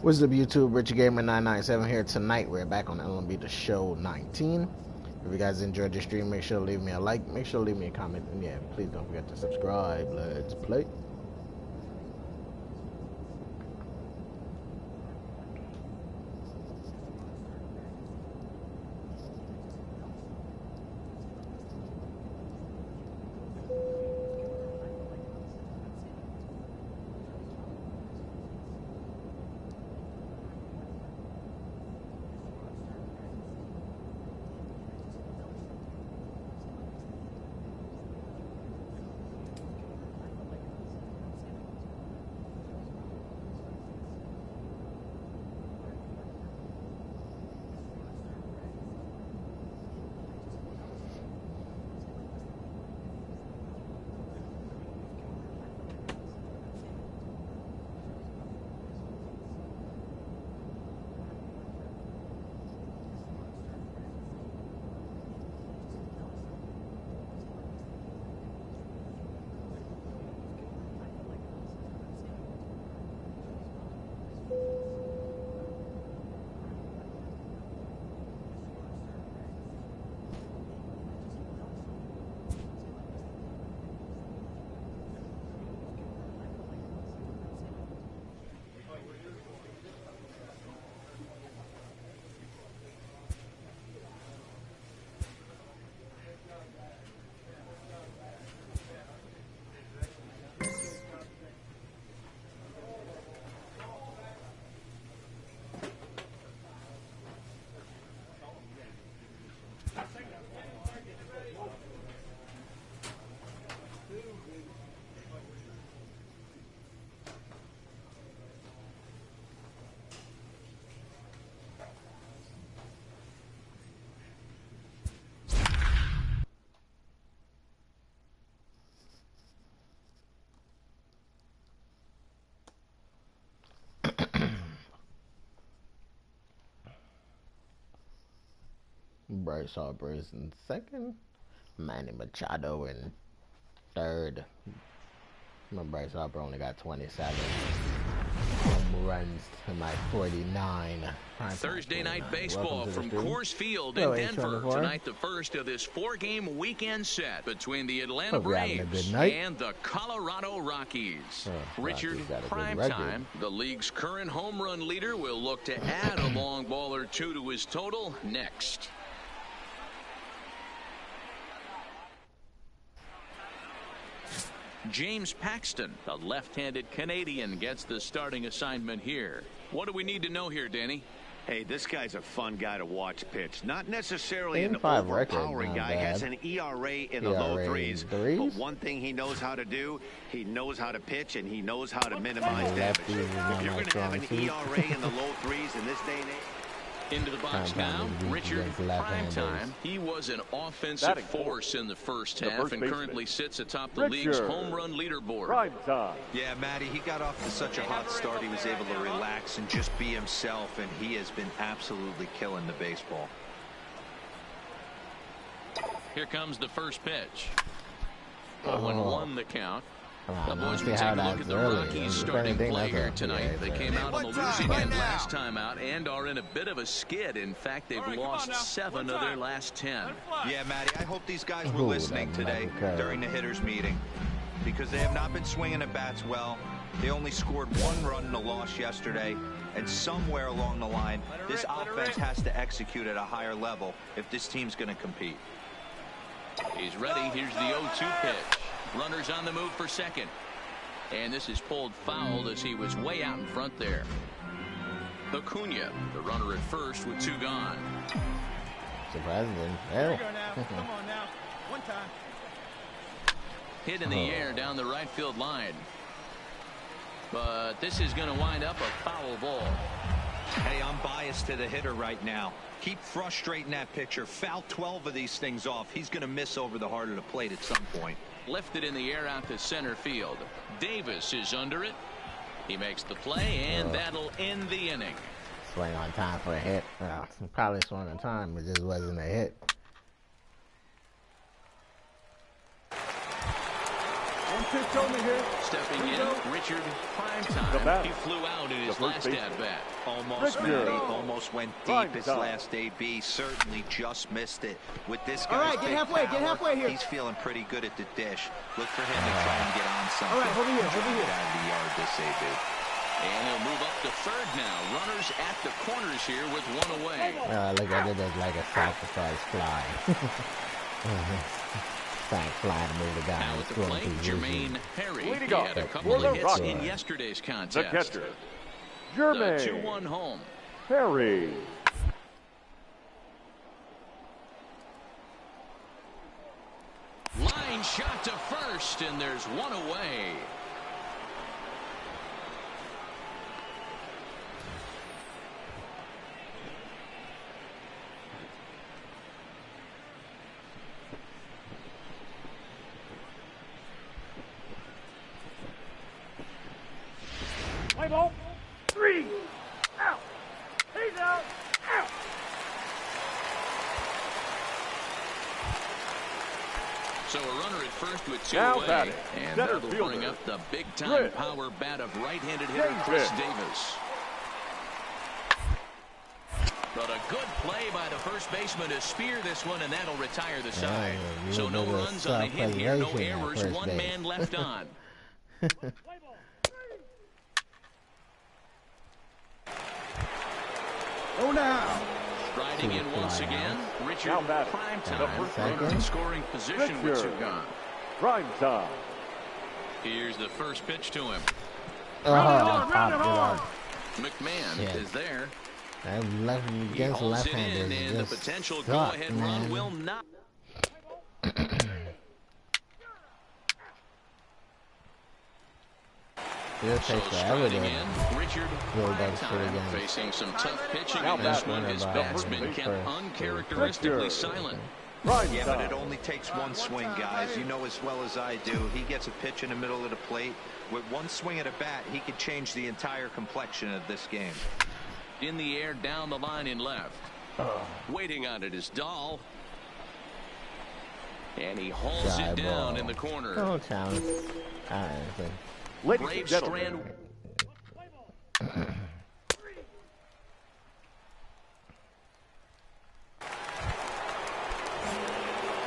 What's up, YouTube? Richard Gamer 997 here tonight. We're back on LMB The Show 19. If you guys enjoyed the stream, make sure to leave me a like, make sure to leave me a comment, and yeah, please don't forget to subscribe. Let's play. Bryce Harper is in second. Manny Machado in third. Bryce Harper only got 27 home runs to my 49. Thursday night baseball from Coors Field in Denver. Tonight, the first of this four-game weekend set between the Atlanta Braves and the Colorado Rockies. Richard, prime time. The league's current home run leader will look to add a long ball or two to his total next. James Paxton, the left-handed Canadian, gets the starting assignment here. What do we need to know here, Danny? Hey, this guy's a fun guy to watch pitch. Not necessarily an overpowering guy. Has an ERA in the low threes. But one thing he knows how to do, he knows how to pitch, and he knows how to minimize damage. If you're going to have an ERA in the low threes in this day and age. Into the box now, Richard, prime time. He was an offensive force in the first half and currently sits atop the league's home run leaderboard. Yeah, Matty, he got off to such a hot start. He was able to relax and just be himself, and he has been absolutely killing the baseball. Here comes the first pitch. 0-1 the count. The boys will take a look at the Rockies starting play here tonight. They came out on the losing end last time out and are in a bit of a skid. In fact, they've lost 7 of their last 10. Yeah, Matty, I hope these guys were listening today during the hitters meeting, because they have not been swinging at bats well. They only scored 1 run in the loss yesterday, and somewhere along the line, this offense has to execute at a higher level if this team's going to compete. He's ready. Here's the 0-2 pitch. Runners on the move for second. And this is pulled foul as he was way out in front there. Acuna, the runner at first with 2 gone. Surprisingly. Here we go now. Come on now. One time. Hit in the air down the right field line. But this is going to wind up a foul ball. Hey, I'm biased to the hitter right now. Keep frustrating that pitcher. Foul 12 of these things off. He's going to miss over the heart of the plate at some point. Lifted in the air out to center field. Davis is under it. He makes the play, and that'll end the inning. Swing on time for a hit. Probably swung on time, but just wasn't a hit. pitch over here. Stepping in, Richard Primetime. He flew out in his last at-bat. Almost, Matty. Almost went deep his last AB. Certainly just missed it. With this guy's all right, get halfway here. He's feeling pretty good at the dish. Look for him to try and get on something. All right, over here. Get out of the yard this AB. And he'll move up to third now. Runners at the corners here with one away. Look at it as like a sacrifice fly. Sack fly to move the guy. Now at the plate, Jermaine Perry. He had a couple of hits in yesterday's contest. The catcher, Jermaine. The 2-1 home. Perry. Line shot to first, and there's one away. Play ball. 3. Out. He's out. Out. So a runner at first with 2 Now away, batting, and center that'll fielder, bring up the big-time Chris power bat of right-handed hitter Chris Davis. But a good play by the first baseman to spear this one, and that'll retire the side. So no runs on a hit here, no errors, one man left on. Oh, now. Striding in once again, Richard Primetime from scoring position with 2 gone. Primetime. Here's the first pitch to him. McMahon is there. Against left-handers, and the potential go-ahead run will not. It'll take forever to Richard Primetime facing some tough pitching in this one. His bat's been kept uncharacteristically silent. Yeah, but it only takes one swing, guys. You know as well as I do. He gets a pitch in the middle of the plate. With one swing at a bat, he could change the entire complexion of this game. In the air, down the line in left. Waiting on it is Dahl. And he hauls it down in the corner. Oh, challenge. Ladies and gentlemen.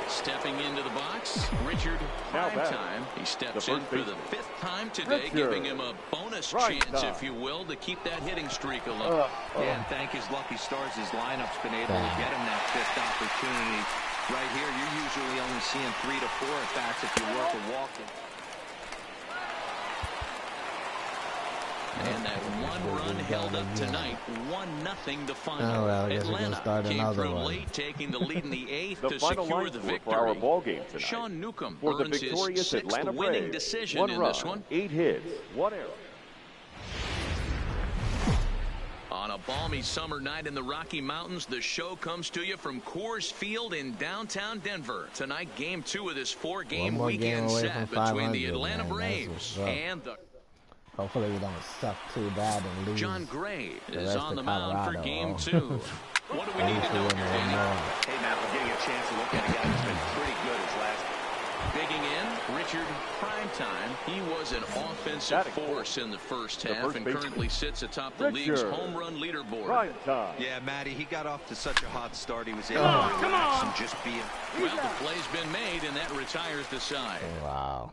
Stepping into the box, Richard Primetime. He steps in for the 5th time today, giving him a bonus chance, if you will, to keep that hitting streak alive. And thank his lucky stars, his lineup's been able to get him that 5th opportunity. Right here, you're usually only seeing 3 to 4 at bats if you work a walk. And that one run held up tonight, 1-0 the final. Oh, well, I guess Atlanta came through one. late, taking the lead in the 8th The to final secure the victory. for our ball game tonight. Sean Newcomb For the earns his victorious 6th Atlanta winning Braves, decision 1 in run, this one. 8 hits, 1 error. On a balmy summer night in the Rocky Mountains, the show comes to you from Coors Field in downtown Denver. Tonight, Game 2 of this 4-game weekend set between the Atlanta Braves and the... Hopefully we don't suck too bad and lose. John Gray is on the mound for Game 2. What do we need to know here, Danny? Hey, Matt, we're getting a chance to look at a guy who's been pretty good his last. Digging in, Richard Primetime. He was an offensive force in the first half and currently sits atop the league's home run leaderboard. Primetime. Yeah, Matty, he got off to such a hot start. He was able to relax and just be... Well, the play's been made, and that retires the side. Wow.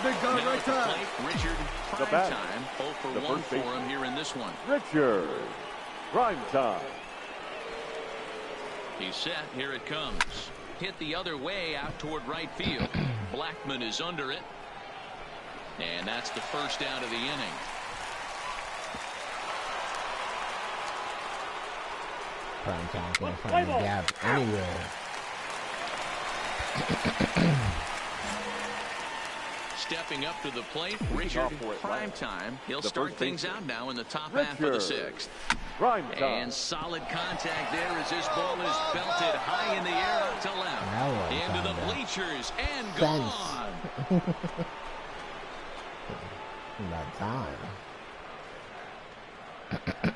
Big guy right time. Richard Primetime, 0 for 1 for him here in this one. Richard Primetime. He's set. Here it comes. Hit the other way out toward right field. Blackman is under it. And that's the first out of the inning. Primetime can't find the gap anywhere. Stepping up to the plate, Richard Primetime. He'll start things out now in the top half of the 6th. And solid contact there as this ball is belted high in the air out to left. Into the bleachers and gone. That time.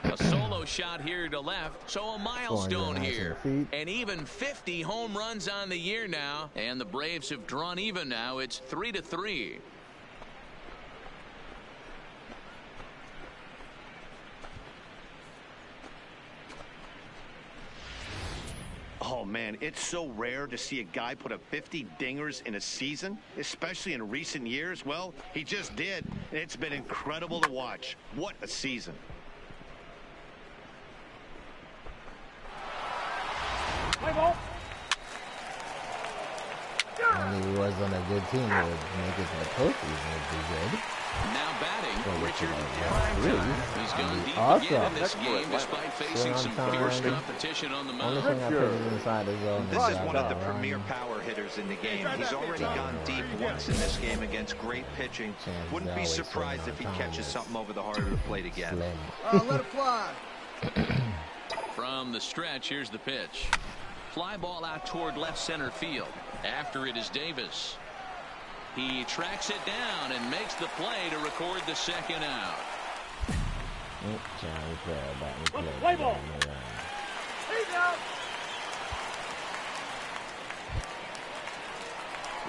A solo shot here to left, so a milestone here. And even 50 home runs on the year now, and the Braves have drawn even now. It's 3-3. Oh, man, it's so rare to see a guy put up 50 dingers in a season, especially in recent years. Well, he just did, and it's been incredible to watch. What a season. If he was on a good team, he would make it to the postseason. Would be good. Now batting, Richard Primetime. He's gone deep again in this game despite facing some fierce competition on the mound. This is one of the premier power hitters in the game. He's already gone deep once in this game against great pitching. Wouldn't be surprised if he catches something over the heart of the plate again. Let it fly. From the stretch, here's the pitch. Fly ball out toward left center field. After it is Davis. He tracks it down and makes the play to record the second out. Play ball.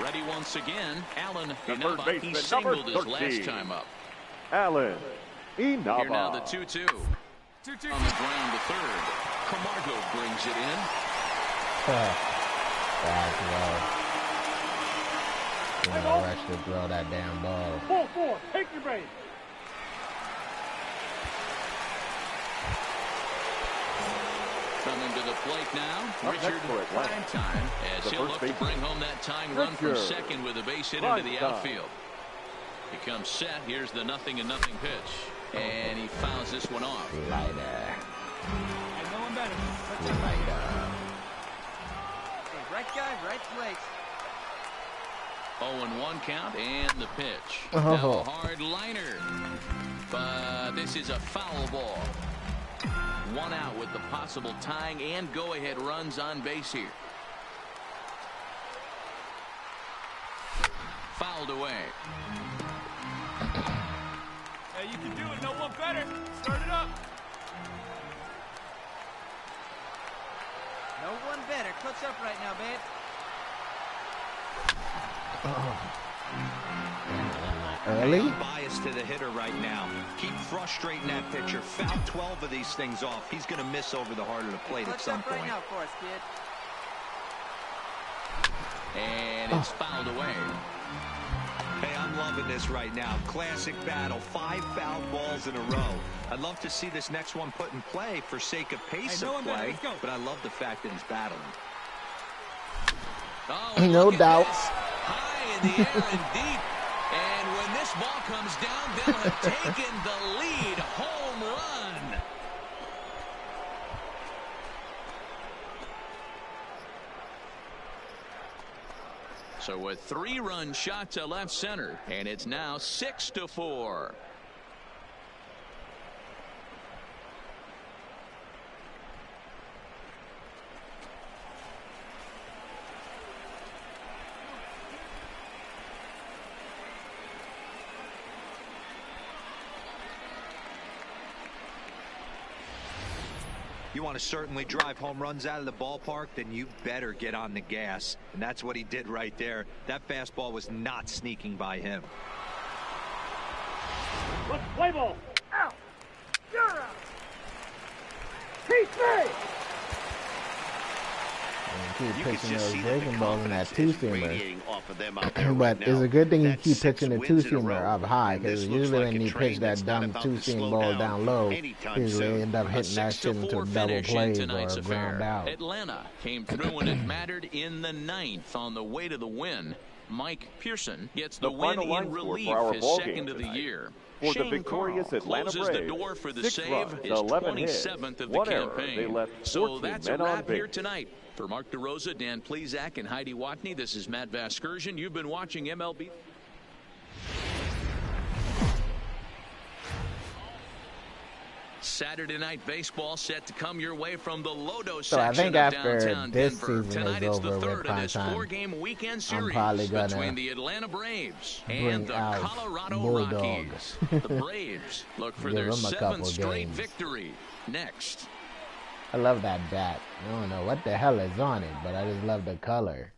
Ready once again. Allen Inaba. He singled his last time up. Allen Inaba. Here now the 2-2. On the ground to third. Camargo brings it in. Rush to throw that damn ball. 4-4. Take your base. Coming to the plate now, Richard Primetime, as he'll look to bring home that tying run from second with a base hit into the outfield. He comes set. Here's the 0-0 pitch, and he fouls this one off. Lighter. Right guy, right place. 0-1 count, and the pitch. Now a hard liner, but this is a foul ball. One out with the possible tying and go-ahead runs on base here. Fouled away. Hey, you can do it. No one better. Start it up. No one better. Clutch up right now, babe. Early? Bias to the hitter right now. Keep frustrating that pitcher. Foul 12 of these things off. He's going to miss over the heart of the plate at some point. Right now for us, kid. And it's fouled away. Hey, I'm loving this right now. Classic battle. 5 fouled balls in a row. I'd love to see this next one put in play for sake of pace of play, but I love the fact that he's battling. Oh, no doubts. High in the air and deep. And when this ball comes down, they'll have taken the lead. Home run. So a 3-run shot to left center, and it's now 6-4. You want to certainly drive home runs out of the ballpark, then you better get on the gas. And that's what he did right there. That fastball was not sneaking by him. Let's play ball. Out. You're out. Keep me. Keep pitching those breaking balls in that two-seamer. But it's a good thing you keep pitching the two-seamer up high, because usually when you pitch that dumb two-seam ball down low, you usually end up hitting that shit into double plays or ground out. Atlanta came through when it mattered in the 9th on the way to the win. Mike Pearson gets the win in relief, his second of the year. For the victorious Atlanta closes Braves, the door for the 6 save, runs, his 11 hits, 27th of the 1 error. campaign. They left So that's a 14 men on wrap here base. tonight. For Mark DeRosa, Dan Plesac, and Heidi Watney, this is Matt Vasgersian. You've been watching MLB. Saturday Night Baseball set to come your way from the Lodo so section of downtown Denver. Tonight it's the third of this four-game weekend series between the Atlanta Braves and the Colorado Rockies. The Braves look for their 7th straight victory. Next. I love that bat. I don't know what the hell is on it, but I just love the color.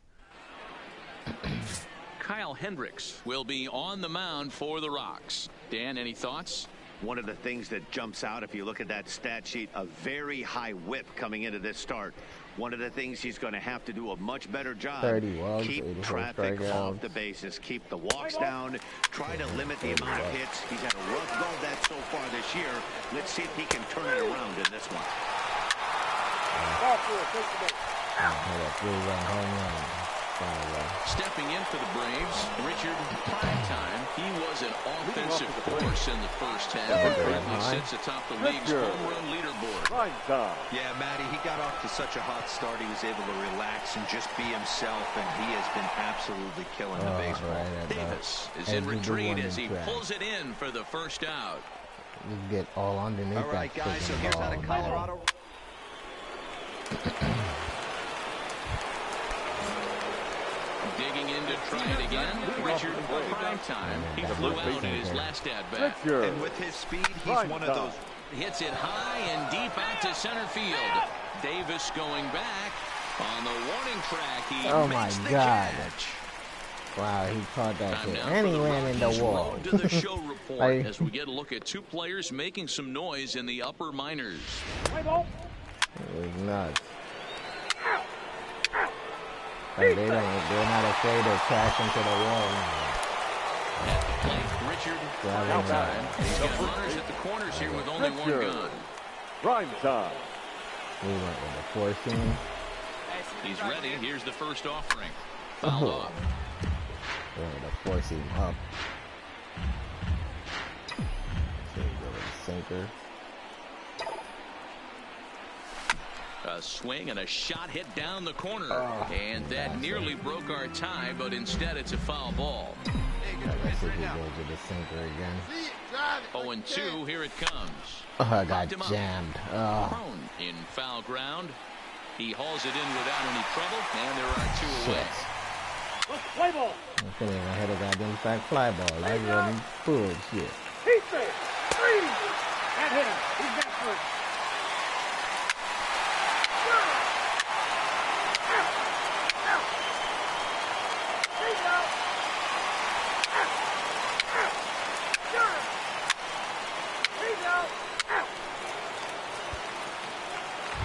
Kyle Hendricks will be on the mound for the Rocks. Dan, any thoughts? One of the things that jumps out if you look at that stat sheet, a very high whip coming into this start. One of the things he's going to have to do a much better job. 30 walks, keep traffic off the bases, keep the walks down, try to limit the amount of hits. He's had a rough go of that so far this year. Let's see if he can turn it around in this one. Stepping in for the Braves, Richard Primetime. He was an offensive force in the first half and currently sits atop the league's home run leaderboard. Yeah, Matty, he got off to such a hot start. He was able to relax and just be himself, and he has been absolutely killing the baseball. Davis is in retreat as he pulls it in for the first out. You get all underneath that. All right, guys, so here's out of Colorado. Digging in to try it again. Richard Primetime. He flew out in his last at-bat. And with his speed, he's one of those. Hits it high and deep out to center field. Davis going back on the warning track. He makes the catch. Wow, he caught that shit. And he ran in the wall. To the show report as we get a look at two players making some noise in the upper minors. It was nuts. Like they're not afraid to crash into the wall. At the plate, Richard Primetime. He's got runners at the corners here with only one gun. Primetime. We went with the 14. He's ready. Here's the first offering. Foul off. The forcing up. So we go with the sinker. A swing and a shot hit down the corner. And that nearly broke our tie, but instead it's a foul ball. Let's see if he goes with the sinker again. 0-2, here it comes. I got jammed. Prone in foul ground. He hauls it in without any trouble, and there are two away. Play ball. I couldn't even hit a goddamn fat fly ball. I wasn't bullshit. He's there. Three. That hit him. He's got first.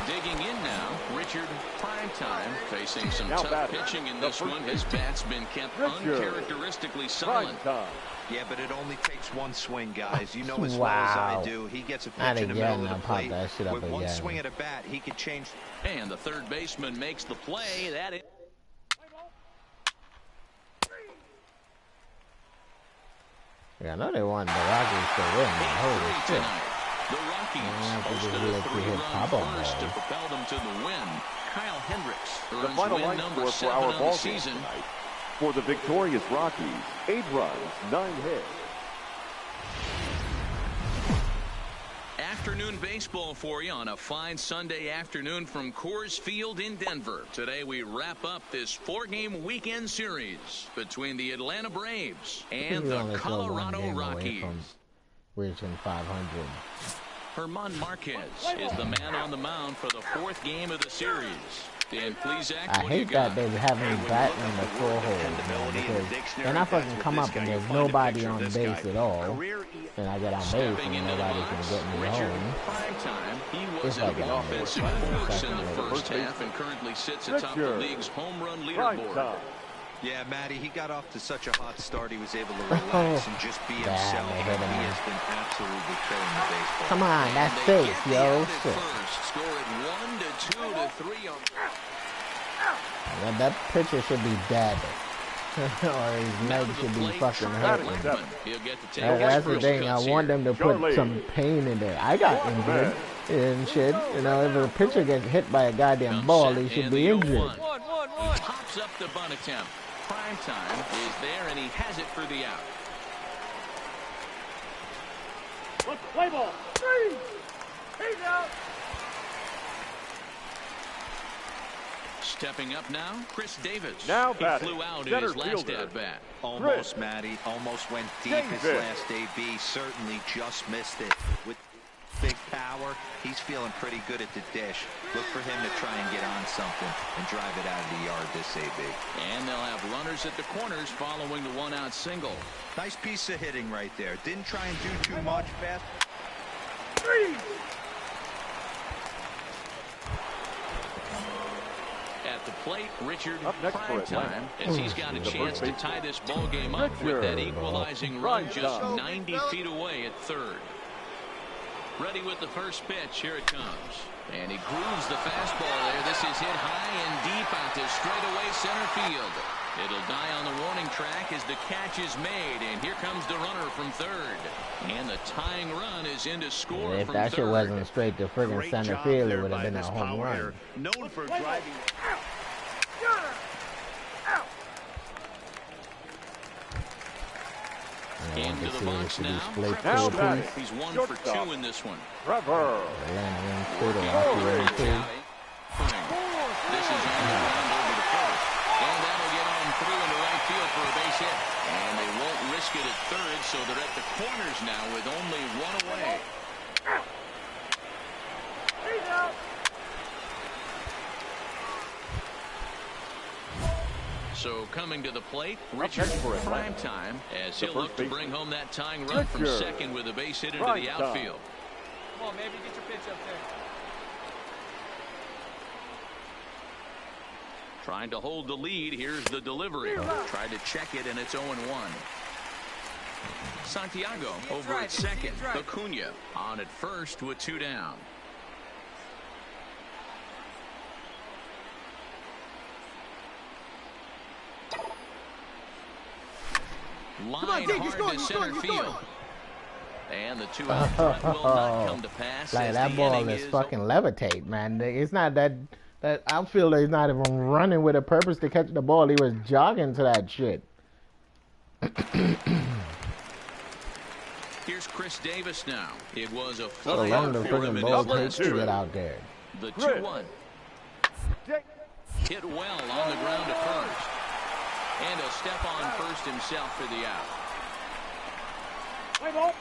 Digging in now, Richard Primetime facing some tough pitching in this one. His bat's been kept uncharacteristically silent. Yeah, but it only takes one swing, guys. You know as well as I do. He gets a pitch in the middle of the plate. With one swing at a bat, he could change. And the third baseman makes the play. That is. Yeah, I know they want the Rockies to win. Holy shit. The Rockies posted a 3-run first to propel them to the win. Kyle Hendricks earns win number 7 on the season. For the victorious Rockies, 8 runs, 9 hits. Afternoon baseball for you on a fine Sunday afternoon from Coors Field in Denver. Today we wrap up this 4-game weekend series between the Atlanta Braves and the Colorado Rockies. Reaching 500. German Marquez is the man on the mound for the 4th game of the series. Dan Plesac, I hate that they have me batting in the full hole, man, because then I fucking come up and there's nobody on base at all, and I get on base and nobody can get me home. He was an offensive force in the first half and currently sits atop the league's home run leaderboard. Yeah, Matty, he got off to such a hot start, he was able to relax and just be himself. He has been absolutely killing the baseball. Come on, that's safe, yo. Score it 1 to 2 to 3 on. Yeah, that pitcher should be dead. Or his leg should be fucking hurting. That's the thing, I want them to put some pain in there. I got injured and shit. You know, if a pitcher gets hit by a goddamn ball, he should be injured. Pops up the bunt attempt. Primetime is there, and he has it for the out. Play ball. 3. He's out. Stepping up now, Chris Davis. Now he flew out in his last at-bat. Almost, Matty. Almost went deep his last AB. Certainly just missed it. With big power, he's feeling pretty good at the dish. Look for him to try and get on something and drive it out of the yard this AB. And they'll have runners at the corners following the one-out single. Nice piece of hitting right there. Didn't try and do too much fast. At the plate, Richard Primetime, as he's got a chance to tie this ball game up with that equalizing run just 90 feet away at third. Ready with the first pitch. Here it comes. And he grooves the fastball there. This is hit high and deep out to straightaway center field. It'll die on the warning track as the catch is made. And here comes the runner from third. And the tying run is in to score if from that third. Shit wasn't straight to friggin' center field, it would have been a home run. Known for driving. Into the box now. He's 1 for 2 in this one. Trevor. This is on the ground over the first. And that'll get on through into right field for a base hit. And they won't risk it at third, so they're at the corners now with only one away. So coming to the plate, Richard Primetime, as he'll look to bring home that tying run from second with a base hit into the outfield. Come on, maybe get your pitch up there. Trying to hold the lead. Here's the delivery. Tried to check it, and it's 0-1. Santiago over at second. Acuna on at first with 2 down. Line hard to center field. And the 2-out front will not come to pass. Like that ball is fucking levitate, man. It's not that outfielder is not even running with a purpose to catch the ball. He was jogging to that shit. Here's Chris Davis now. It was a so long the friggin' ball takes to get out there. The 2-1. Hit well on the ground to first. And he'll step on first himself for the out. Play ball.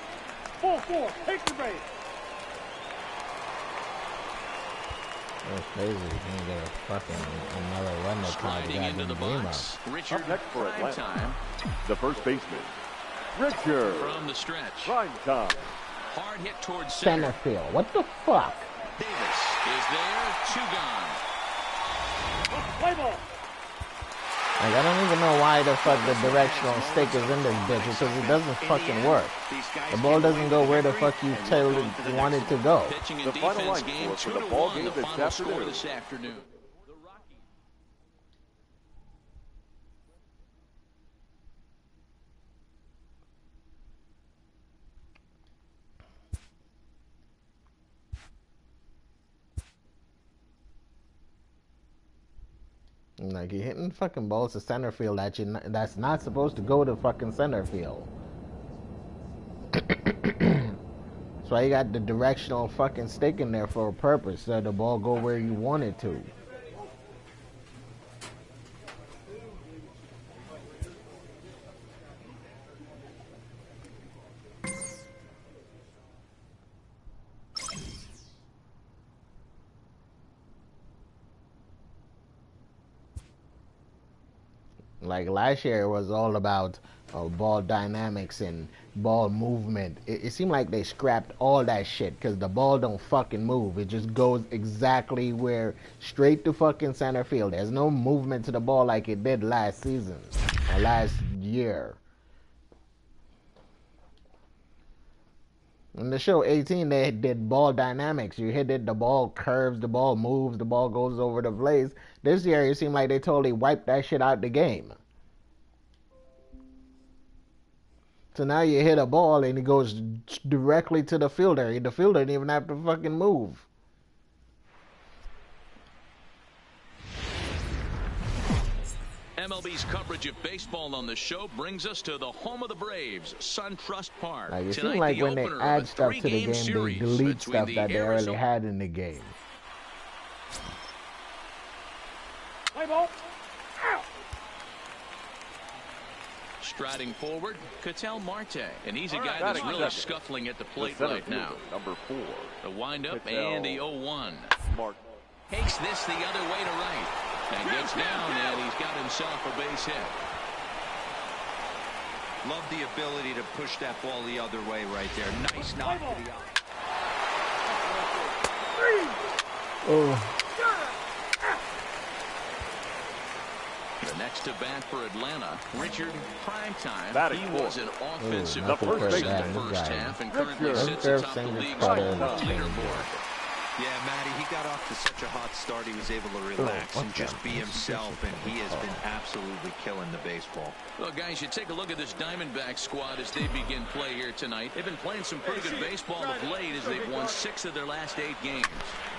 Full 4. Take the base. That's crazy. You can get a fucking another run that kind of got into the box. Richard Primetime. The first baseman, Richard. From the stretch. Primetime. Hard hit towards center field. What the fuck? Davis is there. 2 gone. Play ball. Like, I don't even know why the fuck the directional stick is in this bitch, because it doesn't fucking work. The ball doesn't go where the fuck you want it to go. The final line game, 2-1, the final score this afternoon. Like, you're hitting fucking balls to center field that's not supposed to go to fucking center field. That's why you got the directional fucking stick in there for a purpose, so the ball go where you want it to. Like last year, it was all about ball dynamics and ball movement. It seemed like they scrapped all that shit because the ball don't fucking move. It just goes exactly straight to fucking center field. There's no movement to the ball like it did last season or last year. In the show 18, they did ball dynamics. You hit it, the ball curves, the ball moves, the ball goes over the blaze. This year, it seemed like they totally wiped that shit out the game. So now you hit a ball and it goes directly to the fielder. The fielder didn't even have to fucking move. MLB's coverage of baseball on the show brings us to the home of the Braves, SunTrust Park. Like, it seems like when they add stuff to the game, they delete stuff that they already had in the game. Play ball. Out. Striding forward, Ketel Marte, and he's a guy that's really scuffling at the plate right now. Number 4. The windup and the 0-1. Mark Takes this the other way to right, and gets down, and he's got himself a base hit. Love the ability to push that ball the other way right there. Nice knock to the eye. Oh. The next to bat for Atlanta, Richard Primetime. He was an offensive force in the first half and currently sits atop the league's leaderboard. Yeah, Matty, he got off to such a hot start, he was able to relax and just be himself, and he has been absolutely killing the baseball. Well, guys, you take a look at this Diamondback squad as they begin play here tonight. They've been playing some pretty good baseball of late as they've won 6 of their last 8 games.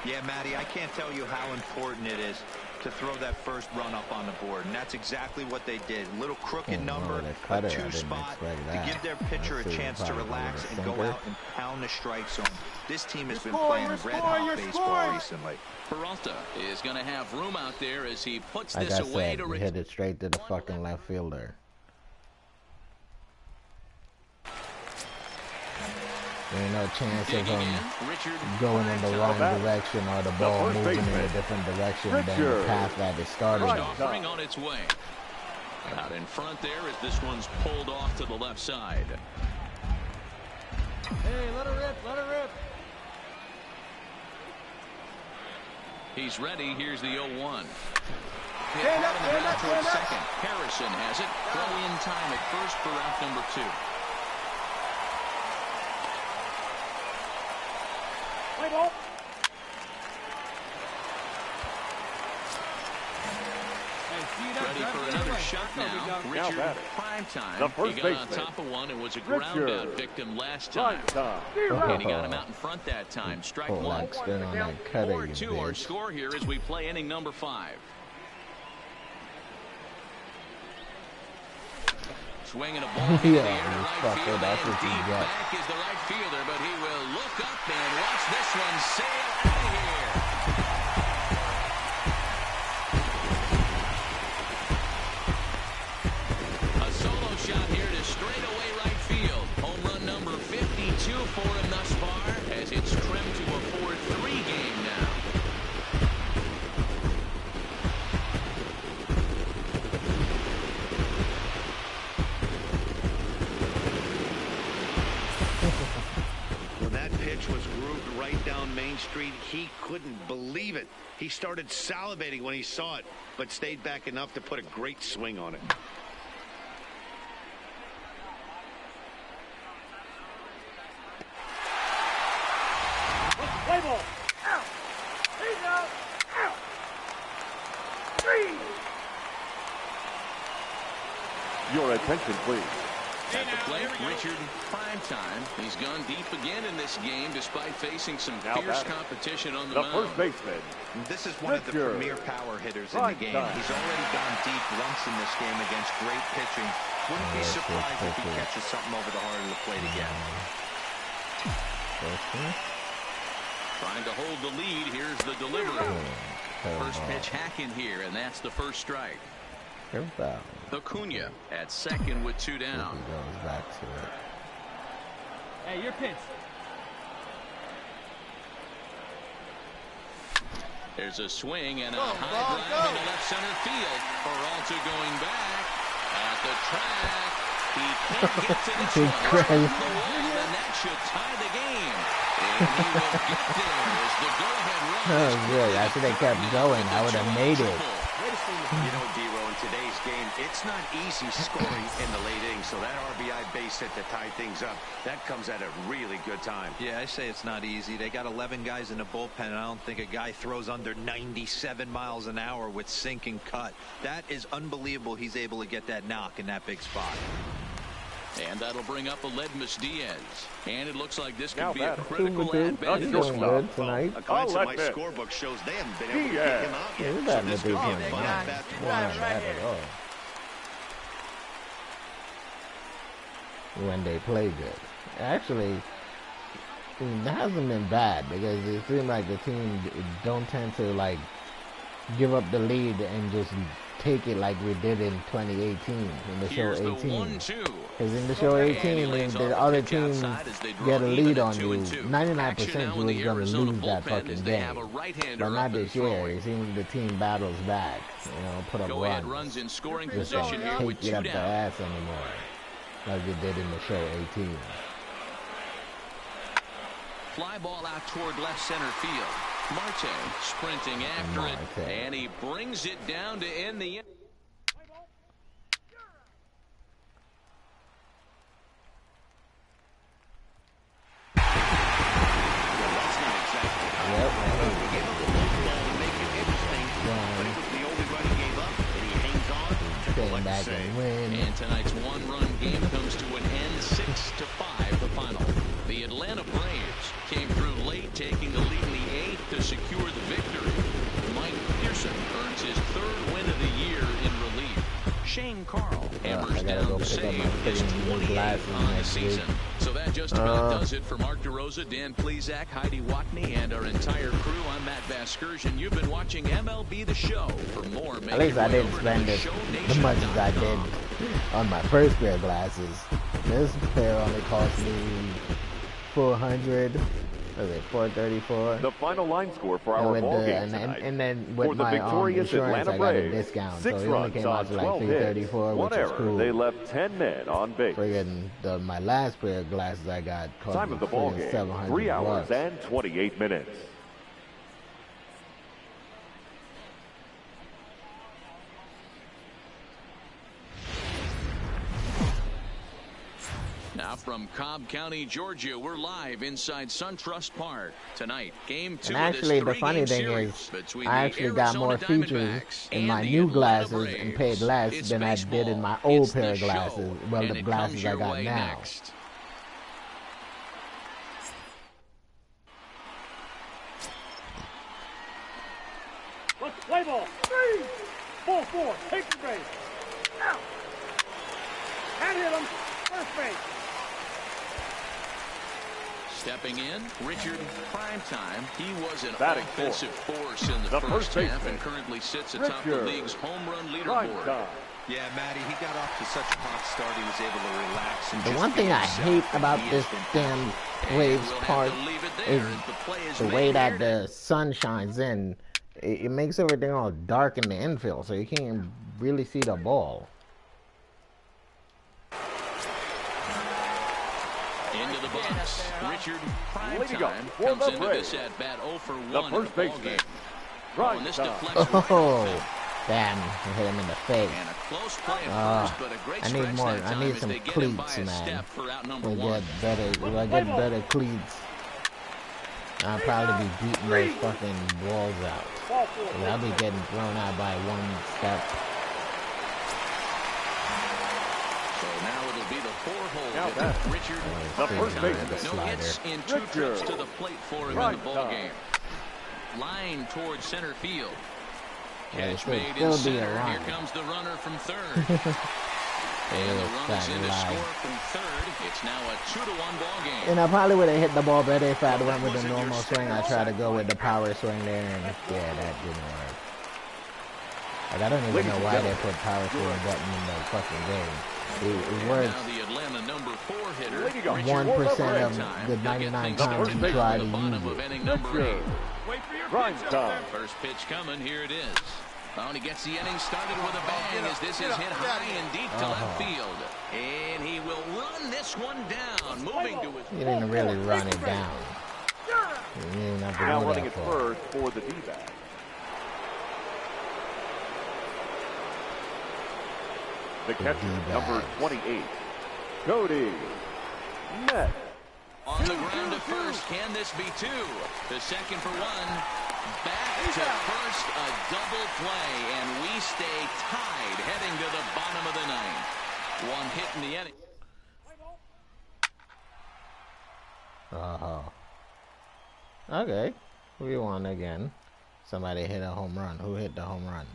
Yeah, Matty, I can't tell you how important it is to throw that first run up on the board, and that's exactly what they did. A little crooked number, a 2 spot to give their pitcher a chance to relax and go out and pound the strike zone. This team has been playing red-hot baseball recently. Peralta is going to have room out there as he puts this away to hit it straight to the fucking left fielder. There ain't no chance of him going in the wrong direction or the ball moving in a different direction than the path that it started on. Offering on its way. Out in front there as this one's pulled off to the left side. Hey, let her rip, let her rip. He's ready. Here's the 0-1. Stand up, stand up, stand up. Second. Harrison has it. Throw in time at first for out number 2. Play ball. Ready for another shot now. Richard Primetime. He got on top of one and was a ground out victim last time. And he got him out in front that time. Strike 1. 4-2 our score here as we play inning number 5. Swinging a ball in the air to right field, and deep back is the right fielder, but he will look up and watch this one sail out of here. A solo shot here to straightaway right field. Home run number 52 for him thus far, as it's trimmed to a 4-3 game now. Was grooved right down Main Street. He couldn't believe it. He started salivating when he saw it, but stayed back enough to put a great swing on it. Play ball. Out. He's out. Out. 3. Your attention, please. At the plate, Richard Primetime. He's gone deep again in this game despite facing some fierce competition on the mound. First baseman. This is one of the premier power hitters in the game. He's already gone deep once in this game against great pitching. Wouldn't be surprised if he catches something over the heart of the plate again. Trying to hold the lead. Here's the delivery. First pitch hacking here, and that's the first strike. Acuna at second with 2 down. Goes back to it. Hey, your pitch. There's a swing and a high drive into left center field. Peralta going back at the track. He can't get to this one. And that should tie the game. And he will get there as the go-ahead run. Oh, good. After they kept going, I would have made it. You know, D-Row, in today's game, it's not easy scoring in the late innings, so that RBI base hit to tie things up, that comes at a really good time. Yeah, I say it's not easy. They got 11 guys in the bullpen, and I don't think a guy throws under 97 miles an hour with sink and cut. That is unbelievable he's able to get that knock in that big spot. And that'll bring up Aledmys Diaz. And it looks like this could be a critical at-bat. He's doing good tonight. A glance at my scorebook shows they haven't been able to get him out yet. So this could be a fun at-bat tomorrow. when they play good. Actually, it hasn't been bad because it seems like the team don't tend to like give up the lead and just take it like we did in 2018 in the show 18. Because in the show 18, the other teams get a lead on you, 99% you was going to lose that fucking game. But not this year. It seems the team battles back. You know, put up runs. Just don't take it up the ass anymore, like they did in the show 18. Fly ball out toward left center field. Marte sprinting after it, and he brings it down to end the inning. Back and win. And tonight's one-run game comes to an end, 6-5, the final. The Atlanta Braves came through late, taking the lead in the 8th to secure the victory. Mike Pearson earns his 3rd win of the year in relief. Shane Carl hammers down the save, his 28th on the season. So that just about does it for Mark DeRosa, Dan Plesac, Heidi Watney, and our entire crew. I'm Matt Vasgersian. You've been watching MLB The Show. For more, at least I didn't spend as much as I did on my first pair of glasses. This pair only cost me $400. What is it, $434? The final line score for our ball game tonight. And then with my insurance, I got a discount. 6 so it only runs came on out to like 12 hits. $334, which is cool. They left 10 men on base. Friggin' my last pair of glasses I got cost Time me of the ball game, 700 3 hours bucks. and 28 minutes. Now from Cobb County, Georgia, we're live inside SunTrust Park. Tonight, game 2 and actually, the funny thing is, I actually got more features in my new glasses and paid less than I did in my old pair of glasses. Well, the glasses I got now. Let's play ball. 3-4. Take the base. Out. And hit him. First base. Stepping in, Richard Primetime. He was an Batting offensive force in the first half and currently sits atop the league's home run leaderboard. Yeah, Matty, he got off to such a hot start. He was able to relax. And the one thing I hate about this damn Braves part is the way that the sun shines in. It makes everything all dark in the infield, so you can't really see the ball. Into the box, Richard Primetime comes into this at bat 0 for 1 in the ball game. On this deflection, damn, I hit him in the face. And a close play at first, but a great I need more. I need some cleats, man. We'll get better cleats. I'll probably be beating those fucking walls out. I'll be getting thrown out by 1 step. So now it'll be the 4-hole. Richard, the first baseman. no hits in 2 trips to the plate for him in the ball game. Line towards center field. Catch made in center. Here comes the runner from third. And the runners in to score from third. It's now a 2-1 ball game. And I probably would have hit the ball better if I had went with the normal swing. I tried to go with the power swing there, and yeah, that didn't work. Like, I don't even know why they put power swing button in the fucking game. It works. Now the Atlanta number 4 hitter, 1% of the 99 times you try to use it. Wait for your pitch. First pitch coming. Here it is. Oh, and he gets the inning started with a bang as this is hit high and deep to left field. And he will run this one down, moving to his... He didn't really run it down. Now running it first for the D-back. The catcher, number 28, Cody Met. On the ground to first. Can this be 2? The second for 1. Back to first, a double play, and we stay tied heading to the bottom of the 9th. 1 hit in the inning. Okay, we won again. Somebody hit a home run. Who hit the home run?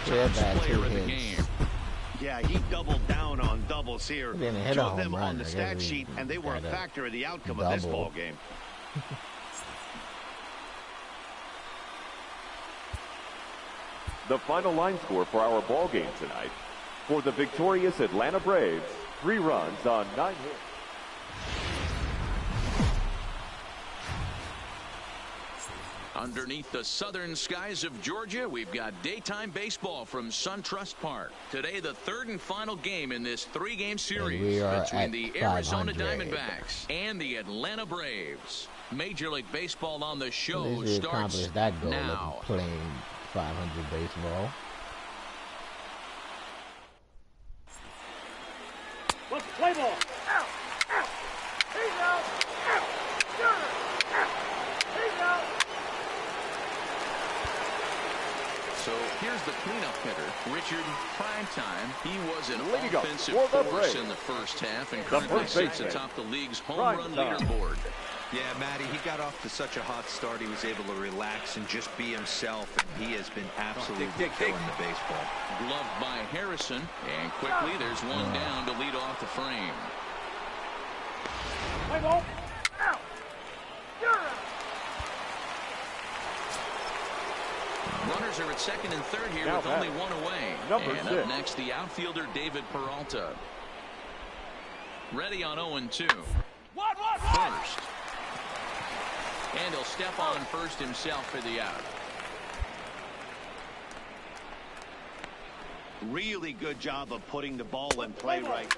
Topps player of the game. Yeah, he doubled down on doubles here. Two of them on the stat sheet, and they were a factor in the outcome of this ball game. The final line score for our ball game tonight. For the victorious Atlanta Braves, 3 runs on 9 hits. Underneath the southern skies of Georgia, we've got daytime baseball from SunTrust Park. Today, the third and final game in this 3-game series between the Arizona Diamondbacks and the Atlanta Braves. Major League Baseball on the show starts that goal now. Of playing 500 baseball. Let's play ball. Out, out. He's out. Out. Out. He's out. So here's the cleanup hitter, Richard Primetime. He was an Leading offensive force in the first half and currently sits atop the league's home run leaderboard. Yeah, Matty, he got off to such a hot start. He was able to relax and just be himself. And he has been absolutely killing the baseball. Gloved by Harrison, and quickly there's one down to lead off the frame. Play ball. Out. You're out. Runners are at second and third here with only one away. And up next, the outfielder David Peralta. Ready on 0-2. First. And he'll step on first himself for the out. Really good job of putting the ball in play right.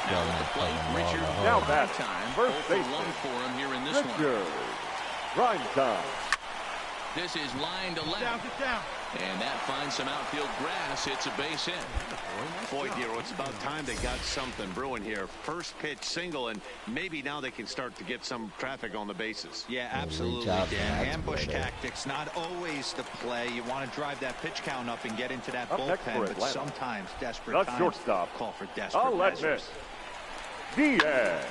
Now at the plate, Richard Now back time. first base for him here in this one. Primetime. This is line to left. And that finds some outfield grass. It's a base hit. Boy, Dero, it's about time they got something brewing here. First pitch single, and maybe now they can start to get some traffic on the bases. Yeah, absolutely, Dan. Ambush tactics, not always the play. You want to drive that pitch count up and get into that bullpen, but sometimes desperate times shortstop. Call for desperate measures. Diaz.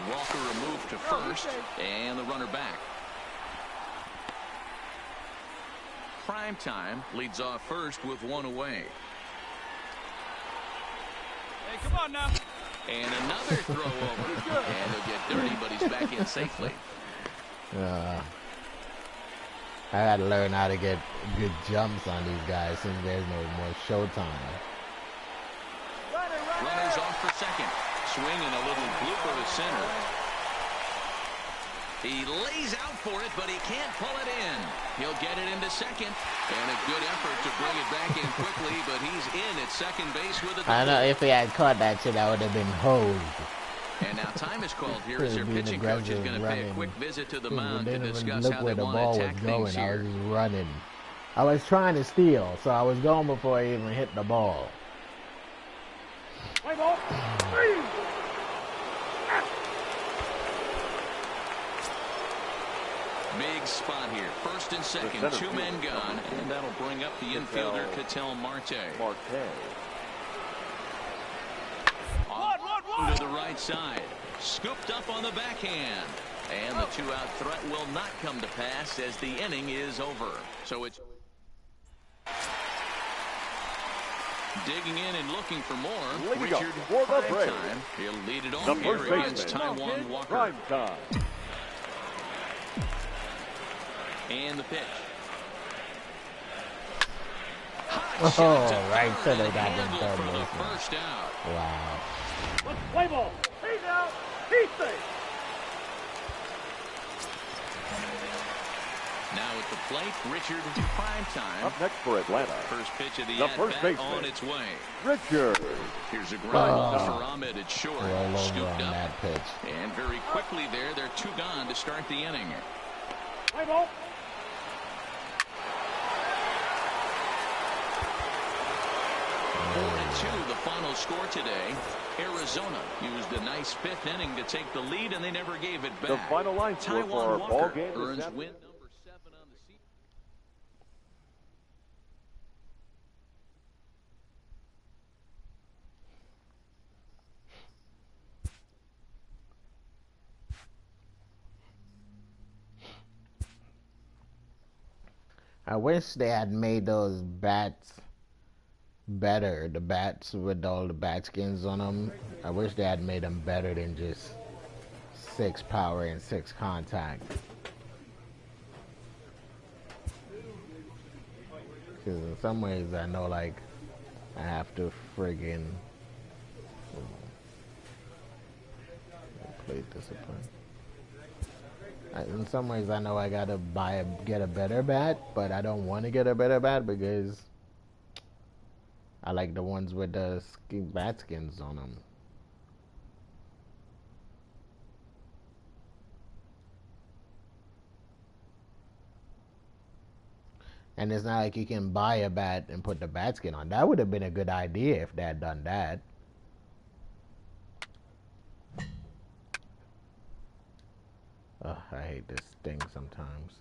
Walker removed to first, and the runner back. Primetime leads off first with one away. Hey, come on now. And another throw over. And he'll get dirty, but he's back in safely. I gotta learn how to get good jumps on these guys since there's no more showtime. Runners off for second. Swing and a little blooper to center. He lays out for it, but he can't pull it in. He'll get it into second. And a good effort to bring it back in quickly, but he's in at second base with a double. I know if he had caught that shit, I would have been hosed. And now time is called here as their pitching coach is going to pay a quick visit to the mound to discuss how they want to attack things here. I was just running. I was trying to steal, so I was going before I even hit the ball. Play ball. Big spot here. First and second, 2 men gone, and that'll bring up the infielder Ketel Marte. To the right side. Scooped up on the backhand. And the 2-out threat will not come to pass as the inning is over. So it's digging in and looking for more. Richard Primetime. He'll lead it off here against Taijuan Walker. Primetime. And the pitch. Oh, right to the goddamn third for the baseman. first out. Wow. Let's play ball. He's out. He's safe. Now at the plate, Richard Primetime. Up next for Atlanta. First pitch of the first at-bat baseman, on its way. Richard. Here's a ground ball for Ahmed at short. Roll over Scooped on up. that pitch. And very quickly there, they're 2 gone to start the inning. Play ball. 4-2 the final score today. Arizona used a nice 5th inning to take the lead, and they never gave it back. The final line score for our ball game earns is win. I wish they had made those bats better. The bats with all the bat skins on them. I wish they had made them better than just 6 power and 6 contact. Because in some ways I know, like, I have to friggin' play discipline. In some ways I know I gotta get a better bat, but I don't want to get a better bat because I like the ones with the bat skins on them. And it's not like you can buy a bat and put the bat skin on. That would have been a good idea if they had done that. Ugh, I hate this thing sometimes.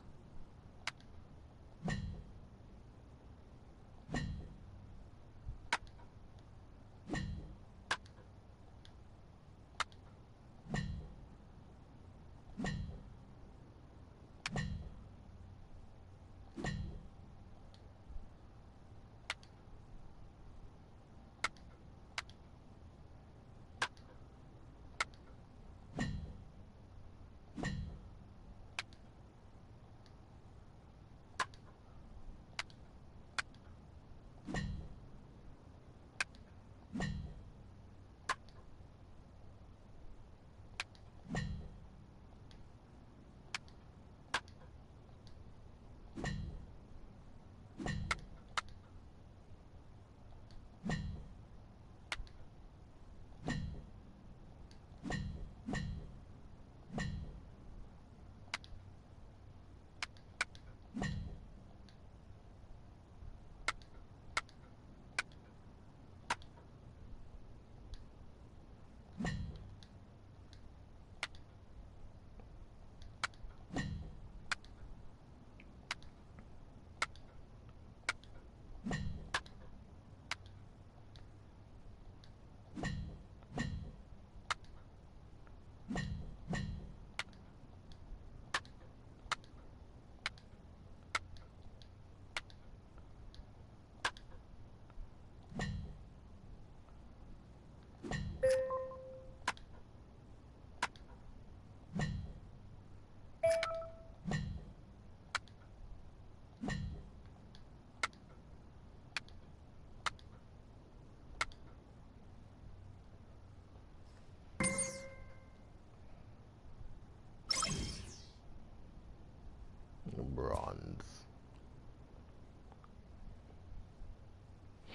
Bronze.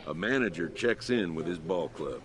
A manager checks in with his ball club.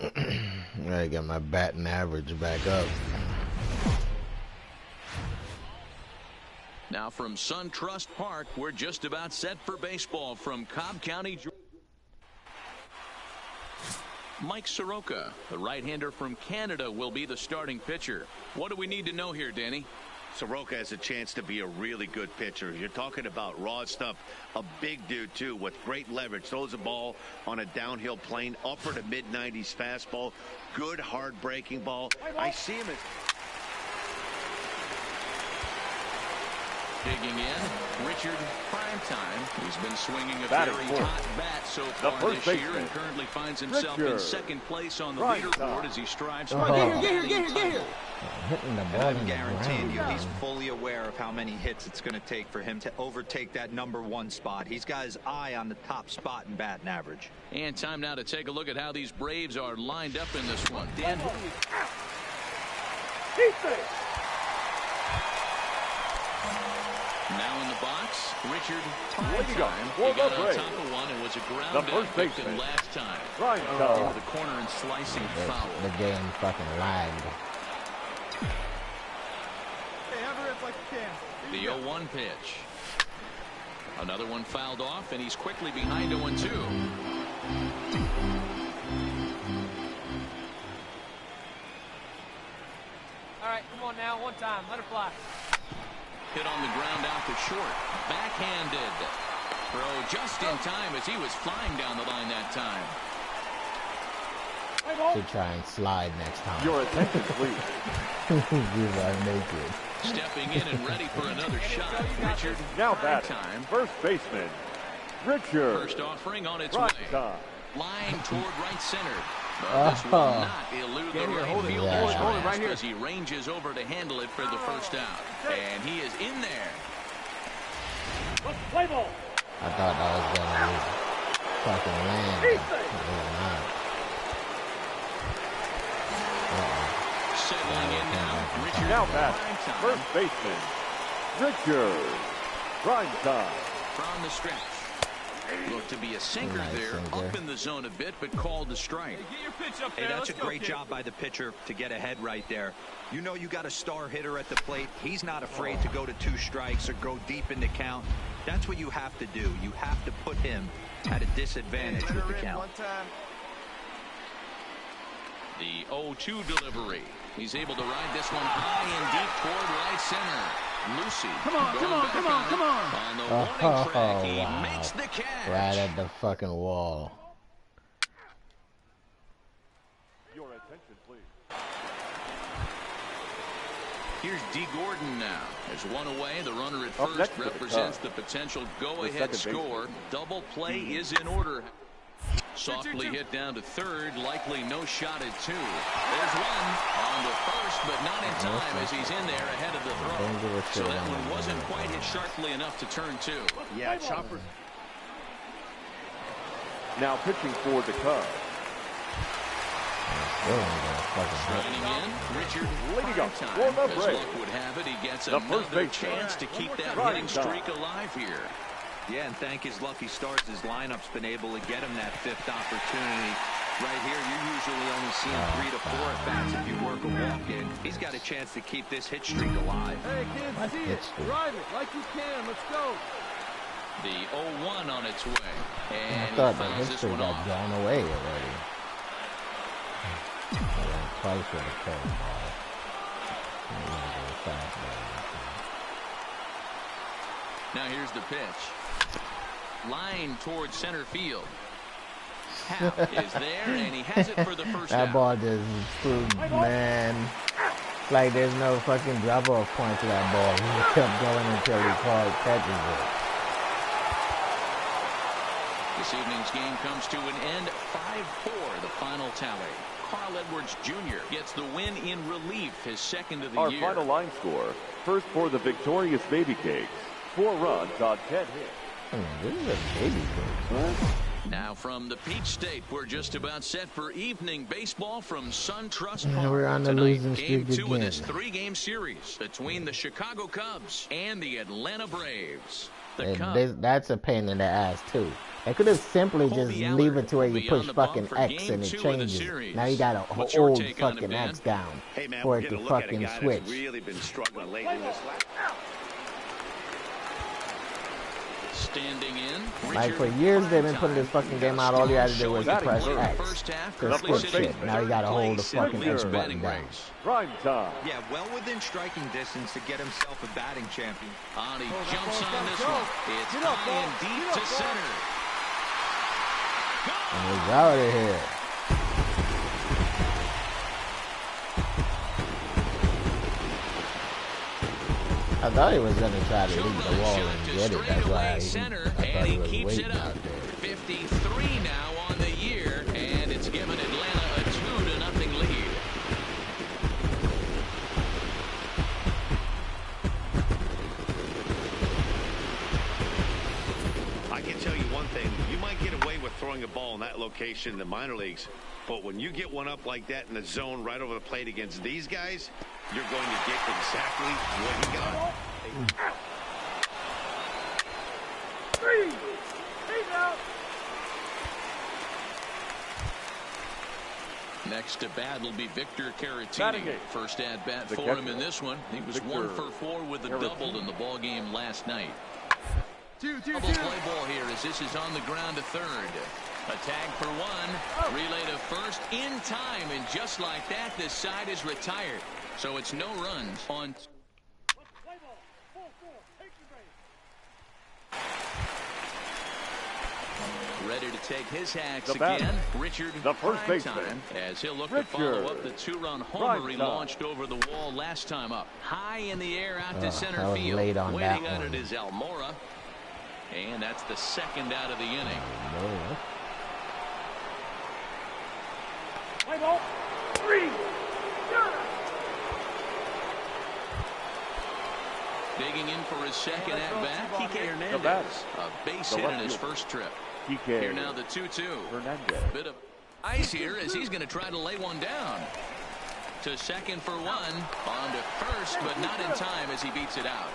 I gotta get my batting average back up. Now from SunTrust Park, we're just about set for baseball from Cobb County. Mike Soroka, the right-hander from Canada, will be the starting pitcher. What do we need to know here, Danny? Soroka has a chance to be a really good pitcher. You're talking about raw stuff. A big dude, too, with great leverage. Throws a ball on a downhill plane, upper to mid-90s fastball. Good, hard-breaking ball. I see him as... Digging in, Richard Primetime. He's been swinging a very hot bat so far this year and currently finds himself in second place on the leaderboard as he strives for the Get here. And I'm guaranteeing you he's fully aware of how many hits it's going to take for him to overtake that #1 spot. He's got his eye on the top spot in batting average. And time now to take a look at how these Braves are lined up in this one. Dan. Now in the box, Richard Primetime. He got on top of one and was a ground out victim last time. Into the corner and slicing foul. The game fucking lagged. Hey, have a rip like you can. The 0-1 pitch. Another one fouled off, and he's quickly behind 0-2. All right, come on now, one time, let it fly. Hit on the ground out to short. Backhanded. Throw just in time as he was flying down the line that time. To try and slide next time. Your attention, please. You are naked. Stepping in and ready for another shot. Richard. Now batting. First baseman, Richard. First offering on its way. Flying toward right center. But this will not elude the right fielder as he ranges over to handle it for the first out. And he is in there. Play ball. I thought that was going to fucking land. It was not. Settling in now. Richard. Now batting. First baseman, Richard. Prime time. From the stretch. Looked to be a sinker there, up in the zone a bit, but called the strike. Hey, get your pitch up there. Hey, that's a great job by the pitcher to get ahead right there. You know you got a star hitter at the plate. He's not afraid to go to 2 strikes or go deep in the count. That's what you have to do. You have to put him at a disadvantage with the count. The 0-2 delivery. He's able to ride this one high and deep toward right center. Lucy. Come on. On the warning track, he makes the catch. Right at the fucking wall. Your attention, please. Here's D. Gordon now. There's one away. The runner at first represents the potential go-ahead score. Double play is in order. Softly hit down to third, likely no shot at 2. There's one on to first, but not in time as he's in there ahead of the throw. So that one wasn't quite hit sharply enough to turn 2. Yeah, Chopper. Now pitching for the Cubs. Running in, Richard. Leading up for the As Braves. luck would have it, he gets The another chance to keep that hitting streak alive here. Yeah, and thank his lucky starts, his lineup's been able to get him that 5th opportunity. Right here, you're usually only seeing 3 to 4 at-bats if you work a walk-in. He's got a chance to keep this hit streak alive. Hey, kids, see it. Drive it like you can. Let's go. The 0-1 on its way. And I thought the he fouls this history one got off. gone away already. Twice with a curveball. Now here's the pitch. Line towards center field. Happ is there, and he has it for the first That out. ball just flew, man. Like there's no fucking drop-off point to that ball. He kept going until he catches it. This evening's game comes to an end. 5-4, the final tally. Carl Edwards Jr. gets the win in relief, his second of the year. Our final line score. First for the victorious Baby Cakes. 4 runs on 10 hits. This is a Baby Cakes, huh? Now from the Peach State, we're just about set for evening baseball from SunTrust Park. We're on the Tonight, losing game streak 2 again. of this 3-game series between the Chicago Cubs and the Atlanta Braves. The Cubs. That's a pain in the ass, too. They could have simply just leave it to where you push fucking X and it changes. Now you got to hold fucking X down for it to fucking switch. Really been struggling lately this last. Standing in. Like for years they've been putting this fucking game out. All you had to do was to press X to switch shit. Now you got to hold the fucking X button down. Prime time. Yeah, well within striking distance to get himself a batting champion. He jumps on this one. It's high and deep to center. And he's out of here. I thought he was going to try to leave the wall and get it. That's why I thought he was waiting out there. 53 now on the year, and it's given Atlanta a 2-0 lead. I can tell you one thing. You might get away with throwing a ball in that location in the minor leagues, but when you get one up like that in the zone right over the plate against these guys, you're going to get exactly what he got. Next to bat will be Victor Caratini. First at bat for him in this one. He was 1 for 4 with a double in the ball game last night. Double play ball here as this is on the ground to third. A tag for 1. Relay to first in time, and just like that, this side is retired. So it's no runs on. Ready to take his hacks again. Richard, the first baseman, as he'll look to follow up the 2-run homer he launched over the wall last time up. High in the air out to center field. Waiting on it is Almora. And that's the second out of the inning. Play ball. 3. Digging in for his second at bat, Kike Hernandez. A base hit in his first trip. Here now the 2-2. Bit of ice here as he's going to try to lay one down. To second for 1. On to first, but not in time as he beats it out.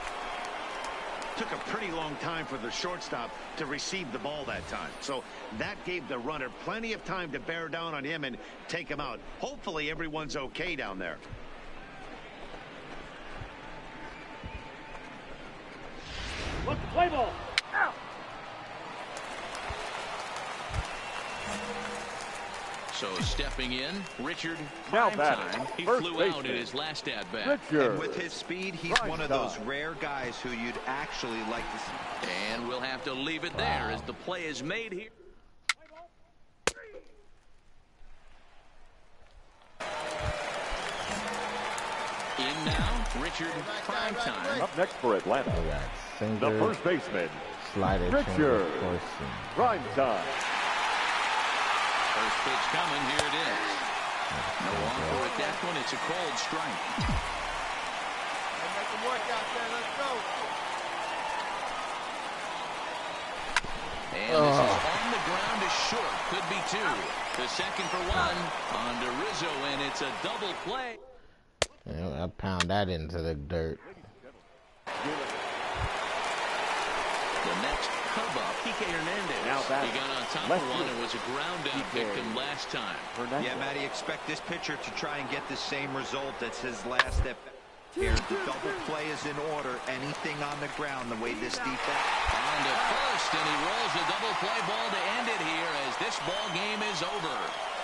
Took a pretty long time for the shortstop to receive the ball that time. So that gave the runner plenty of time to bear down on him and take him out. Hopefully everyone's okay down there. What's the play ball? Out. So stepping in, Richard now Primetime. He flew out in his last at bat. And with his speed, he's one of those rare guys who you'd actually like to see. And we'll have to leave it there as the play is made here. In now, Richard Primetime. Up next for Atlanta, the first baseman, Richard Primetime. First pitch coming, here it is. No longer at that one, it's a called strike. Make them work out there, let's go. And this is on the ground is short, could be 2. The second for 1 on to Rizzo, and it's a double play. Yeah, I pound that into the dirt. The next Cub up, Kike Hernandez. He got on top of one and was a ground out victim last time. Yeah, Matty, expect this pitcher to try and get the same result as his last step. Here, the double play is in order. Anything on the ground, the way this defense. On to first, and he rolls a double play ball to end it here as this ball game is over.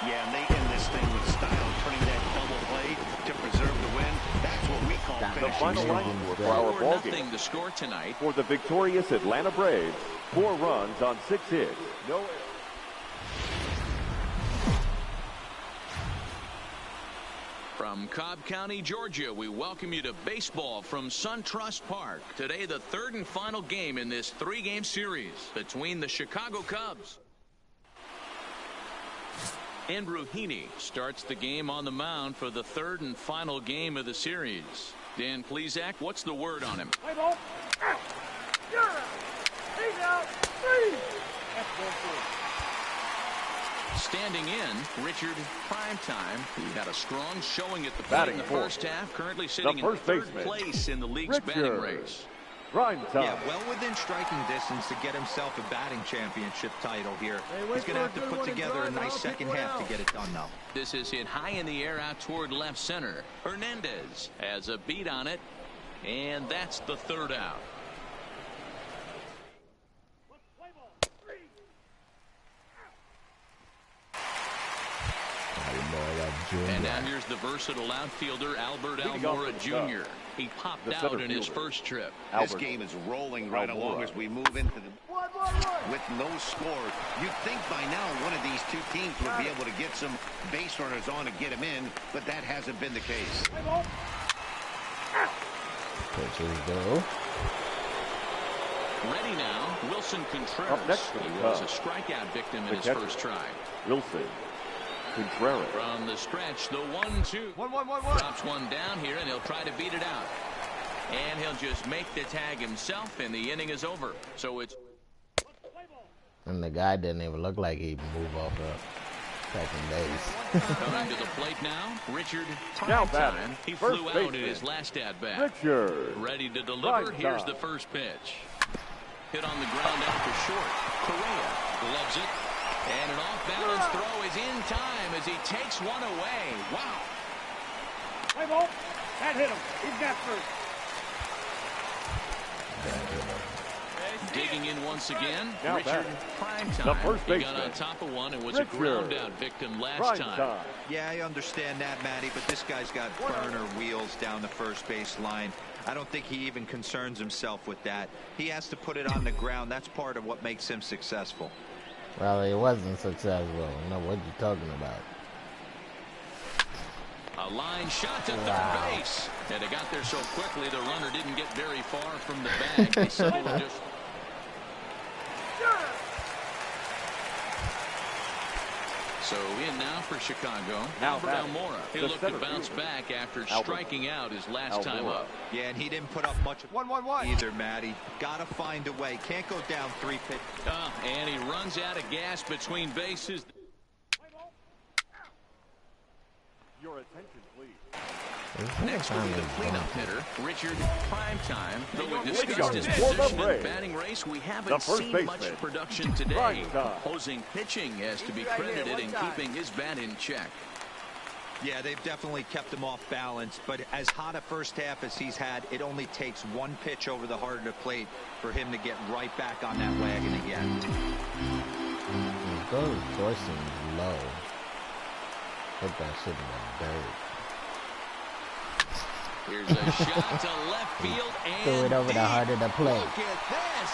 Yeah, and they end this thing with style, turning that double play to preserve the win. That's what we call finishing. The final line for our ball game. The score tonight. For the victorious Atlanta Braves, 4 runs on 6 hits. No errors. From Cobb County, Georgia, we welcome you to baseball from SunTrust Park. Today, the third and final game in this 3-game series between the Chicago Cubs. Andrew Heaney starts the game on the mound for the third and final game of the series. Dan Plesac, what's the word on him? Play ball. Out. You're out. He's out. 3. That's ball 4. Standing in, Richard Primetime. He had a strong showing at the plate in the first half. Currently sitting in third place in the league's batting race. Yeah, well within striking distance to get himself a batting championship title here. He's going to have to put together a nice second half to get it done, though. This is hit high in the air out toward left center. Hernandez has a beat on it, and that's the third out. And now here's the versatile outfielder, Albert Almora Jr. He popped out in his first trip. This game is rolling right along as we move into the... With no score, you'd think by now one of these two teams would be able to get some base runners on and get them in, but that hasn't been the case. Pitches go. Ready now, Wilson Contreras. He was a strikeout victim in his first try. Wilson Contreras. From the stretch, the 1-2. Drops one down here, and he'll try to beat it out. And he'll just make the tag himself, and the inning is over. So it's... And the guy didn't even look like he'd move off the second base. Coming to the plate now, Richard Primetime. He flew out in his last at-bat. Richard. Ready to deliver. Here's the first pitch. Hit on the ground out for short. Correa gloves it. And an off-balance throw is in time as he takes one away. Wow. Play ball. That hit him. He's got first. Digging in once again, now Richard Primetime. He got on top of one and was a ground-out victim last time. Yeah, I understand that, Matty, but this guy's got burner wheels down the first base line. I don't think he even concerns himself with that. He has to put it on the ground. That's part of what makes him successful. Well, he wasn't successful. I know what you're talking about. A line shot to third base. And they got there so quickly, the runner didn't get very far from the bag. They settled just... So in now for Chicago, Albert Almora. He'll look to bounce back after striking out his last time up. Yeah, and he didn't put up much of 1-1-1 either, Matty. Gotta find a way. Can't go down 3 pitches. And he runs out of gas between bases. Your attention, please. Next will be the cleanup hitter, Richard Primetime. Though we discussed his position in the batting race, we haven't seen much production today. Opposing pitching has to be credited in keeping his bat in check. Yeah, they've definitely kept him off balance, but as hot a first half as he's had, it only takes one pitch over the heart of the plate for him to get right back on that wagon again. Those forcing low. Put that shit in the dirt. Here's a shot to left field and threw it over the heart of the plate. Look at this.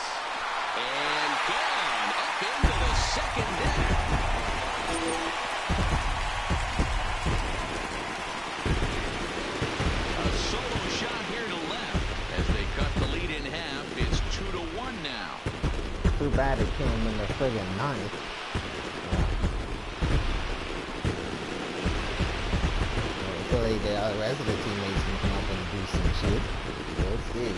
And gone up into the second deck. A solo shot here to left as they cut the lead in half. It's 2-1 now. Too bad it came in the friggin' ninth. Hopefully the rest of the teammates can come up and do some shit. We'll see.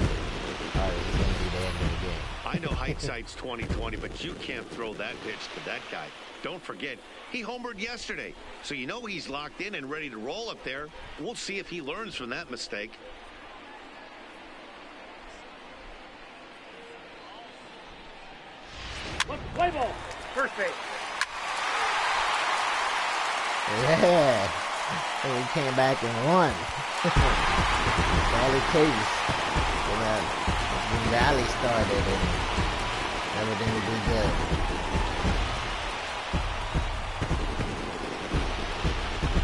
Alright, it's gonna be the end of the game. I know hindsight's 20/20, but you can't throw that pitch to that guy. Don't forget, he homered yesterday, so you know he's locked in and ready to roll up there. We'll see if he learns from that mistake. Play ball. First base. Yeah. And we came back and won. Rally case. When rally started and everything would be good.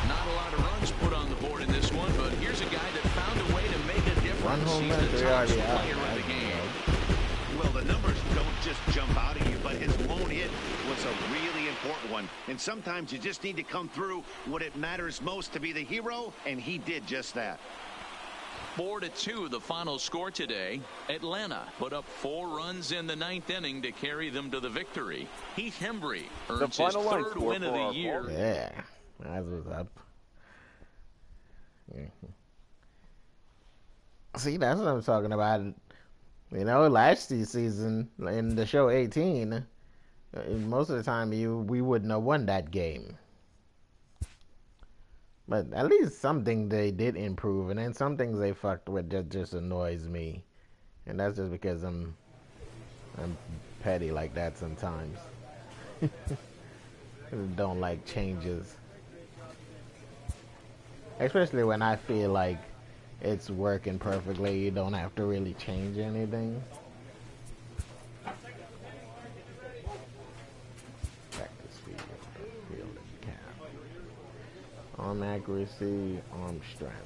Not a lot of runs put on the board in this one, but here's a guy that found a way to make a difference. One home run, He's the top player out. of the game. Well, the numbers don't just jump out at you, but his lone hit was a really important one. And sometimes you just need to come through when it matters most to be the hero, and he did just that. 4-2 the final score today. Atlanta put up 4 runs in the ninth inning to carry them to the victory. Heath Hembree earns his 3rd win of the year. Yeah, that was up. See, that's what I'm talking about. You know, last season in the show 18, most of the time we wouldn't have won that game. But at least something they did improve, and then some things they fucked with that just annoys me, and that's just because I'm petty like that sometimes. Don't like changes, especially when I feel like it's working perfectly. You don't have to really change anything. Arm accuracy, arm strength.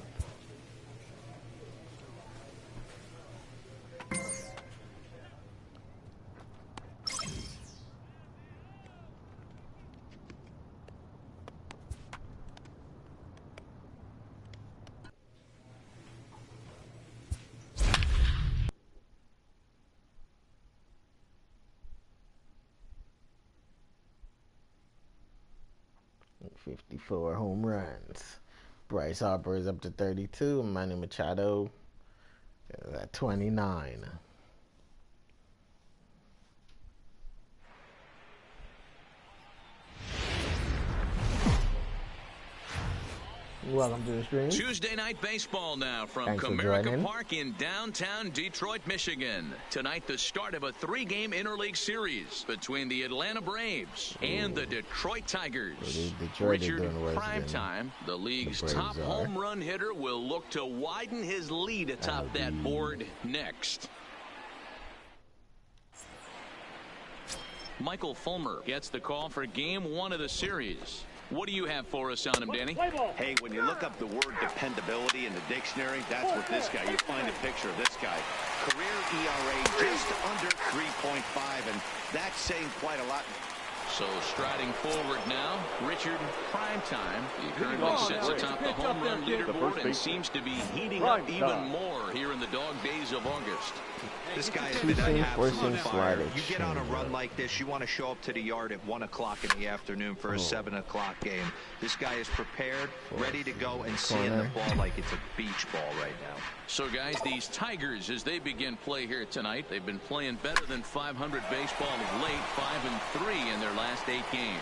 .54 home runs. Bryce Harper is up to 32. Manny Machado is at 29. welcome to the stream. Tuesday night baseball now from Comerica Park in downtown Detroit, Michigan. Tonight, the start of a 3-game interleague series between the Atlanta Braves and the Detroit Tigers. Richard, primetime, the league's top home run hitter will look to widen his lead atop that board next. Michael Fulmer gets the call for game 1 of the series. What do you have for us on him, Danny? Hey, when you look up the word dependability in the dictionary, that's what this guy, you find a picture of this guy. Career ERA just under 3.5, and that's saying quite a lot. So striding forward now, Richard Primetime. He currently sits atop the home run leaderboard and seems to be heating up even more here in the dog days of August. This guy has been an absolute fire. You get on a run like this, you want to show up to the yard at 1 o'clock in the afternoon for a 7 o'clock game. This guy is prepared, ready to go, and seeing the ball like it's a beach ball right now. So, guys, these Tigers, as they begin play here tonight, they've been playing better than 500 baseball of late, 5-3 in their last 8 games.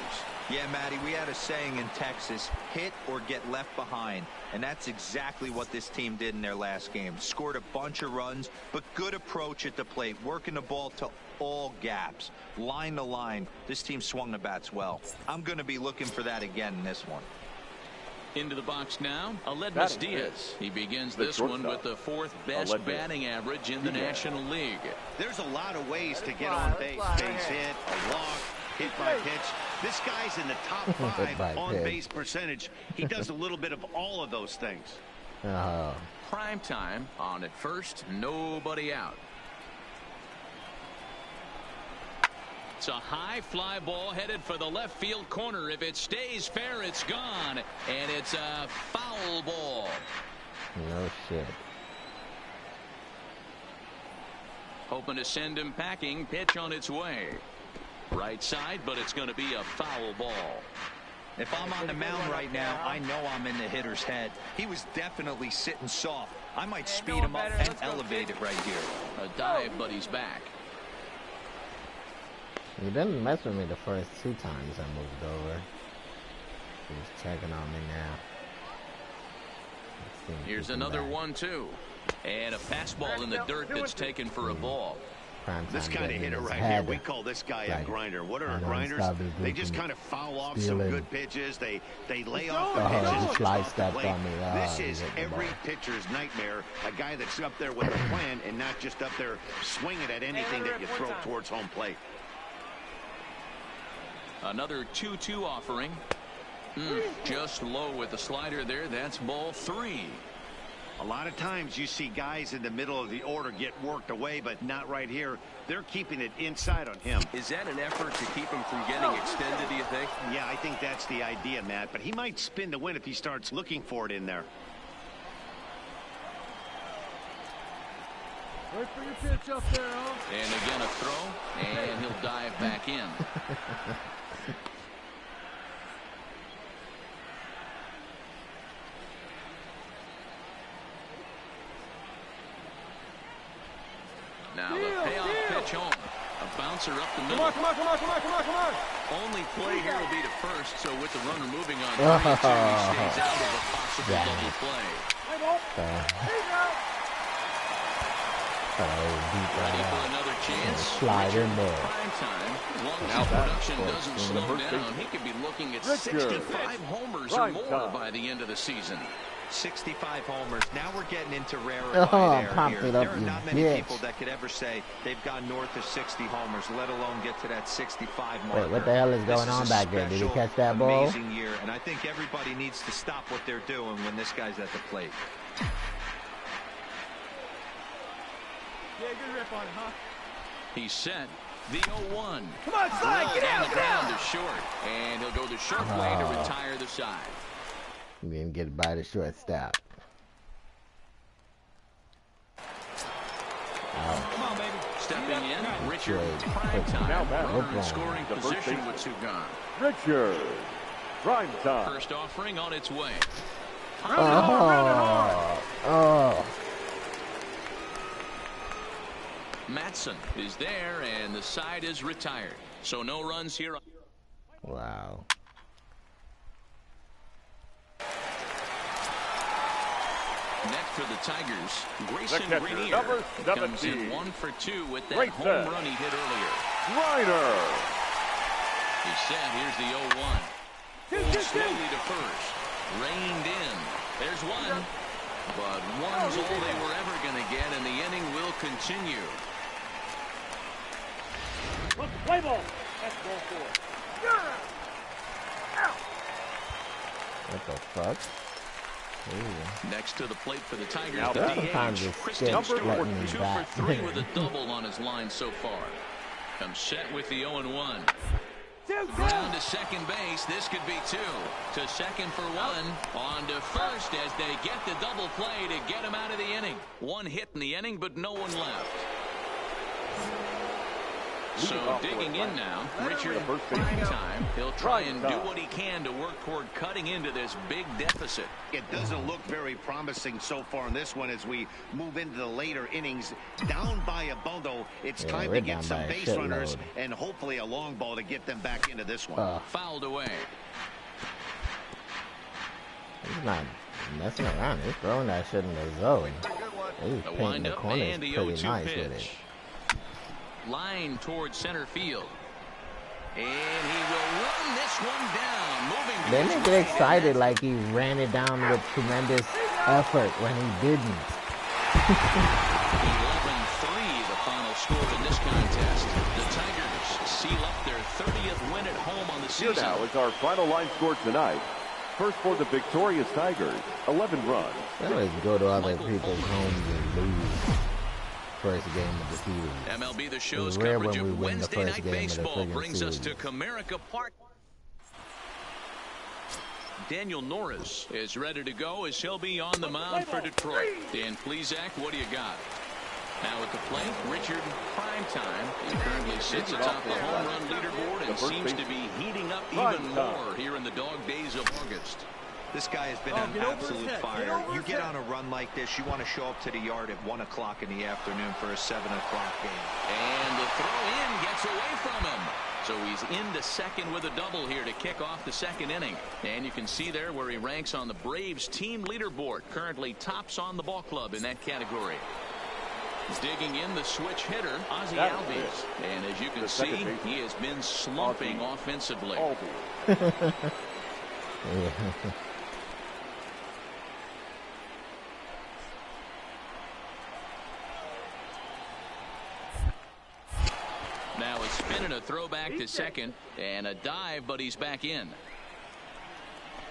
Yeah, Matty, we had a saying in Texas, hit or get left behind. And that's exactly what this team did in their last game. Scored a bunch of runs, but good approach at the plate, working the ball to all gaps, line to line. This team swung the bats well. I'm going to be looking for that again in this one. Into the box now, Aledmys Diaz. He begins this one with the 4th best batting average in the National League. There's a lot of ways to get on base. Base hit, a walk, hit by pitch. This guy's in the top 5 on-base percentage. He does a little bit of all of those things. Prime time on at first, nobody out. It's a high fly ball headed for the left field corner. If it stays fair, it's gone. And it's a foul ball. No shit. Hoping to send him packing. Pitch on its way. Right side, but it's going to be a foul ball. If I'm on the mound right now, I know I'm in the hitter's head. He was definitely sitting soft. I might speed him up and elevate it right here. A dive, but he's back. He didn't mess with me the first 2 times I moved over. He's checking on me now. Here's another 1-2. And a fastball in the dirt that's taken for a ball. This kind of hitter right here, we call this guy a grinder. What are grinders? They just kind of foul off some good pitches. They lay off the pitches off the plate. This is every pitcher's nightmare. A guy that's up there with a plan and not just up there swinging at anything that you throw towards home plate. Another 2-2 offering. Just low with the slider there. That's ball 3. A lot of times you see guys in the middle of the order get worked away, but not right here. They're keeping it inside on him. Is that an effort to keep him from getting extended, do you think? Yeah, I think that's the idea, Matt. But he might spin to win if he starts looking for it in there. Wait for your pitch up there, huh? And again a throw, and he'll dive back in. Now the payoff pitch home. A bouncer up the middle. Come on. Only play here will be to first, so with the runner moving on 3-2, he stays out of a possible double play. Ready for another chance. Slide in there. Prime time. As long as his production doesn't slow down, he could be looking at 65 homers or more by the end of the season. 65 homers. Now we're getting into rarefied air here. There are not many people that could ever say they've gone north of 60 homers, let alone get to that 65 marker. Wait, what the hell is going on back there? Did he catch that ball? Amazing year, and I think everybody needs to stop what they're doing when this guy's at the plate. Yeah, good rip on it, huh? He's set. The 0-1. Come on, slide, get out, the ground is short, and he'll go the short way to retire the side. We didn't get by the shortstop. Come on, baby. Stepping in, Richard Primetime. Runner in scoring position with Sugan. Richard Primetime. First offering on its way. Matson is there, and the side is retired. So no runs here. Wow. Next for the Tigers, Grayson Greenier comes in 1 for 2 with that home run he hit earlier. Reiner. He's set. Here's the 0-1. Slowly to first. Reined in. There's one. But one's all they were ever going to get, and the inning will continue. Play ball. That's ball 4. What the fuck? Ooh. Next to the plate for the Tigers, now the DH, Christian Stewart, 2 for 3 with a double on his line so far. Comes set with the 0-1. Ground to second base. This could be 2. To second for 1. On to first as they get the double play to get him out of the inning. 1 hit in the inning, but no one left. So digging in now, Richard Primetime. He'll try and do what he can to work toward cutting into this big deficit. It doesn't look very promising so far in this one as we move into the later innings. Down by a bundle, it's time to get some base runners and hopefully a long ball to get them back into this one. Fouled away. He's not messing around. He's throwing that shit in the zone. He's painting the corners pretty nice with it. Line towards center field. And he will run this one down. Moving. They make it excited like he ran it down with tremendous effort when he didn't. 11-3 the final score in this contest. The Tigers seal up their 30th win at home on the season. Here now is our final line score tonight. First for the victorious Tigers, 11 runs. They always go to other people's homes and lose. First game of the season. MLB The Show's coverage of Wednesday Night Baseball brings us to Comerica Park. Daniel Norris is ready to go as he'll be on the mound for Detroit. Dan Plesac, what do you got? Now at the plate, Richard Primetime. He currently sits atop the home run leaderboard and seems to be heating up even more here in the dog days of August. This guy has been on absolute fire. You get on a run like this, you want to show up to the yard at 1 o'clock in the afternoon for a 7 o'clock game. And the throw in gets away from him. So he's into second with a double here to kick off the second inning. And you can see there where he ranks on the Braves team leaderboard. Currently tops on the ball club in that category. Digging in the switch hitter, Ozzie Albies. And as you can see, he has been slumping offensively. Now a spin and a throwback to second and a dive, but he's back in.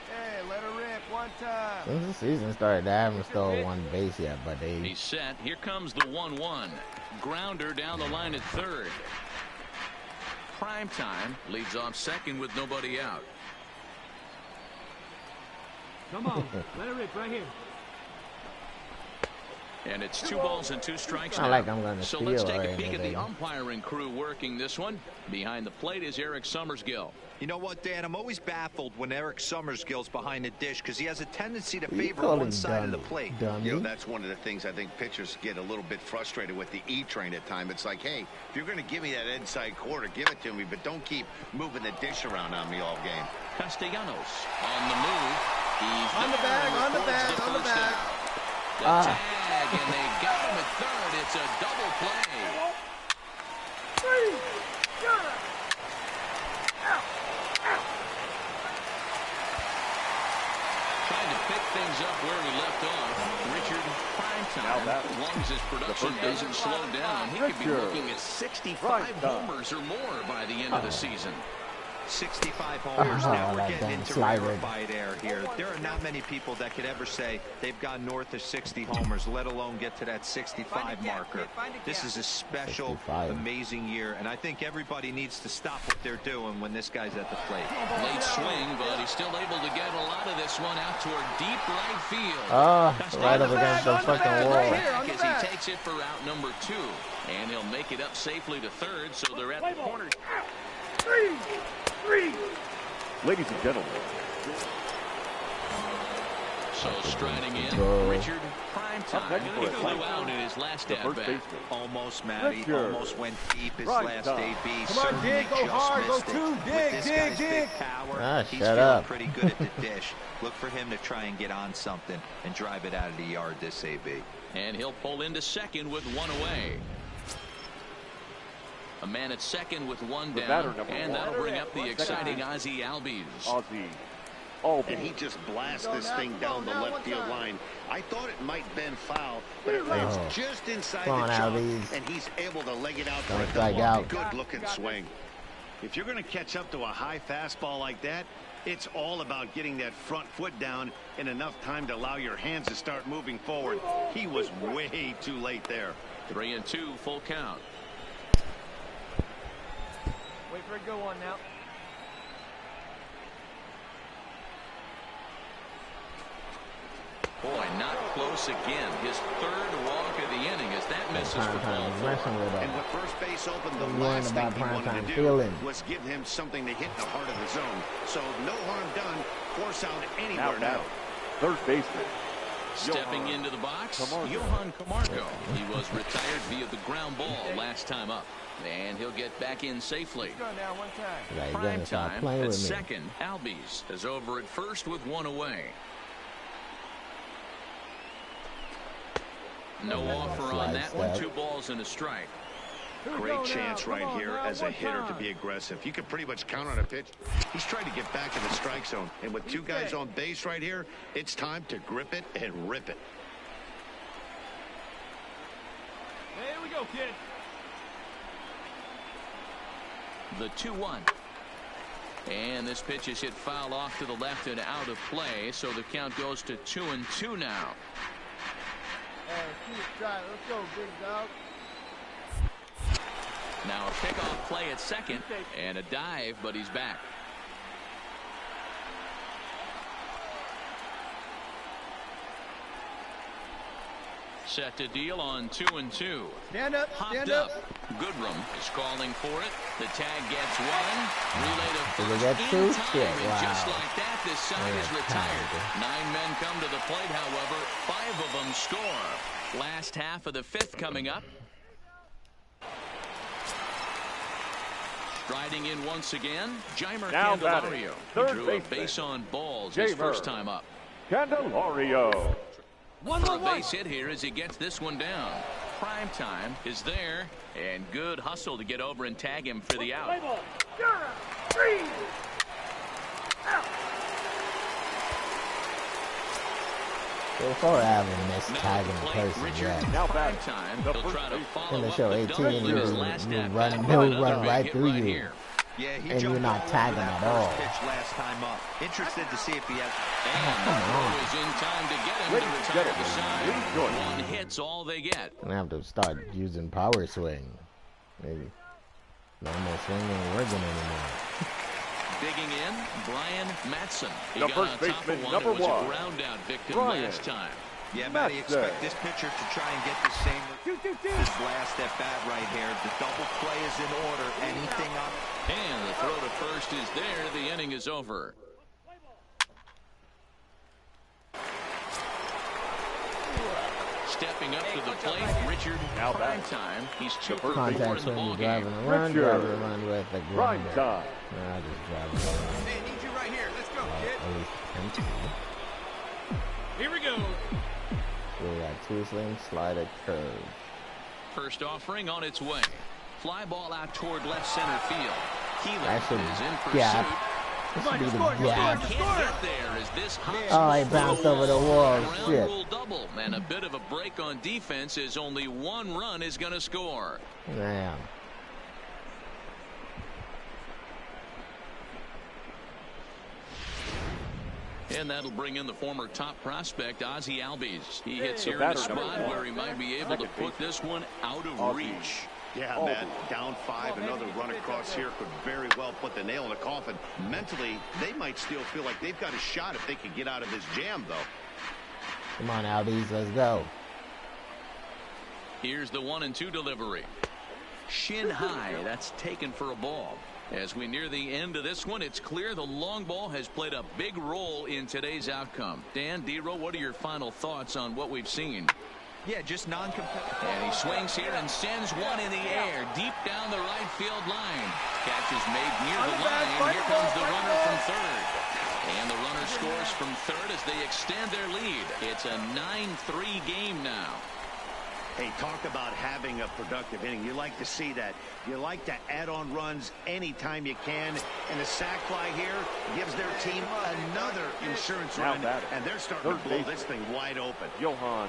Hey, let her rip one time. Since the season started, they haven't stolen one base yet, but He's set. Here comes the 1-1. Grounder down the line at third. Primetime leads off second with nobody out. Come on, let her rip right here. And it's 2 balls and 2 strikes now. Like so let's take a peek at the umpiring crew working this one. Behind the plate is Eric Summersgill. You know what, Dan? I'm always baffled when Eric Summersgill's behind the dish because he has a tendency to favor one side of the plate. You know, that's one of the things I think pitchers get a little bit frustrated with the E-train at times. It's like, hey, if you're going to give me that inside quarter, give it to me, but don't keep moving the dish around on me all game. Castellanos on the move. He's on the bag, on the bag, on the bag. The tag, and they got him at third. It's a double play. Trying to pick things up where we left off. Richard Primetime, as long as his production doesn't slow down, he could be looking at 65 homers or more by the end of the season. 65 homers. Now we're getting into rarefied air here. There are not many people that could ever say they've gone north of 60 homers, let alone get to that 65 marker. This is a special, amazing year, and I think everybody needs to stop what they're doing when this guy's at the plate. Late swing, but he's still able to get a lot of this one out toward deep right field. Right up against the fucking wall. As he takes it for out number 2, and he'll make it up safely to third, so they're at the corner. Ladies and gentlemen. So striding in, Richard Primetime. He flew out in his last at-bat. Almost, Matty. Almost went deep his last AB. Come on, dig. Go hard. Go two. Dig, dig, dig. Power, he's feeling pretty good at the dish. Look for him to try and get on something and drive it out of the yard this AB. And he'll pull into second with one away. A man at second with one down, and that'll bring up the exciting Ozzie Albies. And he just blasts this thing down the left field line. I thought it might bend foul, but it lands just inside the chalk, and he's able to leg it out for a double. Good-looking swing. If you're going to catch up to a high fastball like that, it's all about getting that front foot down in enough time to allow your hands to start moving forward. He was way too late there. 3-2, full count. Wait for a go on now. Boy, not close again. His third walk of the inning as that misses for ball four. And with first base open, the last thing he wanted to do was give him something to hit in the heart of the zone. So no harm done. Force out anywhere now. Third baseman. Stepping into the box, Johan Camargo. He was retired via the ground ball last time up. And he'll get back in safely. Prime time at second. Albies is over at first with one away. No offer on that one. 2 balls and a strike. Great chance right here as a hitter to be aggressive. You can pretty much count on a pitch. He's trying to get back in the strike zone. And with 2 guys on base right here, it's time to grip it and rip it. There we go, kid. The 2-1. And this pitch is hit foul off to the left and out of play. So the count goes to 2-2 now. Let's go, big dog. Now a pickoff play at second and a dive, but he's back. Set to deal on 2-2. Stand up. Hopped up. Goodrum is calling for it. The tag gets one. Relay to first in time. And just like that, this side is retired. 9 men come to the plate, however. 5 of them score. Last half of the 5th coming up. Striding in once again, Jeimer Candelario. He drew a base on balls his first time up. Candelario. For a base hit here as he gets this one down. Prime time is there, and good hustle to get over and tag him for the out. So far, I haven't missed tagging a person yet. Now prime time, he'll try to follow up show the 18 double in his last at-bat. he'll run right through you. Here. Yeah, he and you're not tagging at all. Pitch last time up. Interested to see if he has. And that is in time to get him to retire the side. 1 hit's all they get. I'm gonna have to start using power swing. Maybe. No more swing ain't working anymore. Digging in, Brian Matson. He The got first on top baseman, of one number and was 1. a ground out victim Brian last time. Yeah, Matty, expect this pitcher to try and get the same. This last at bat right here. The double play is in order. Anything up. And the throw to first is there. The inning is over. Stepping up to the plate, Richard Primetime. He's 2 for 4 in the ball game. Driving around with the grinder. Primetime. I just drive around. Hey, need you right here. Let's go, kid. Here we go. We got 2 swings, slider, curve. First offering on its way. Fly ball out toward left center field. Keeler is in pursuit. This should be the gap. Can't get there as this Oh, he bounced over the wall. Shit. Double and a bit of a break on defense as only 1 run is going to score. Damn. And that'll bring in the former top prospect, Ozzie Albies. He hits here in a spot where he might be able to put this one out of reach. Yeah, man, down 5, another run across here could very well put the nail in the coffin. Mentally, they might still feel like they've got a shot if they can get out of this jam, though. Come on, Albies, let's go. Here's the 1-2 delivery. Shin high, that's taken for a ball. As we near the end of this one, it's clear the long ball has played a big role in today's outcome. Dan, D-Row, what are your final thoughts on what we've seen? Yeah, just non-competitive. And he swings here and sends one in the air deep down the right field line. Catch is made near the line. Here comes the runner from third. And the runner scores from third as they extend their lead. It's a 9-3 game now. Hey, talk about having a productive inning. You like to see that. You like to add on runs anytime you can. And the sac fly here gives their team another insurance run. And they're starting to blow this thing wide open. Johan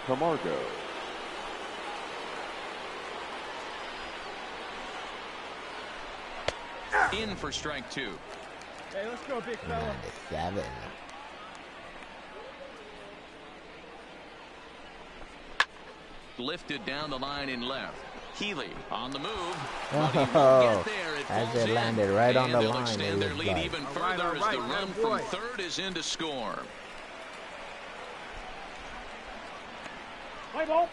Camargo. In for strike two. Hey, let's go, big fella. 7. Lifted down the line in left. Healy on the move. Oh, as it landed right on the line. Extend their lead even further as the run from third is in to score. Play ball.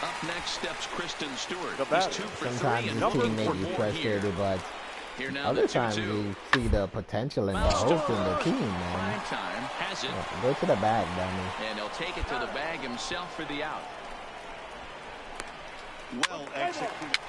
Up next steps Kristen Stewart. He's 2 for 3 and looking for more frustrated, but other times you see the potential in the host in the team, man. Has it. Go to the bag, dummy. And he'll take it to the bag himself for the out. Well executed.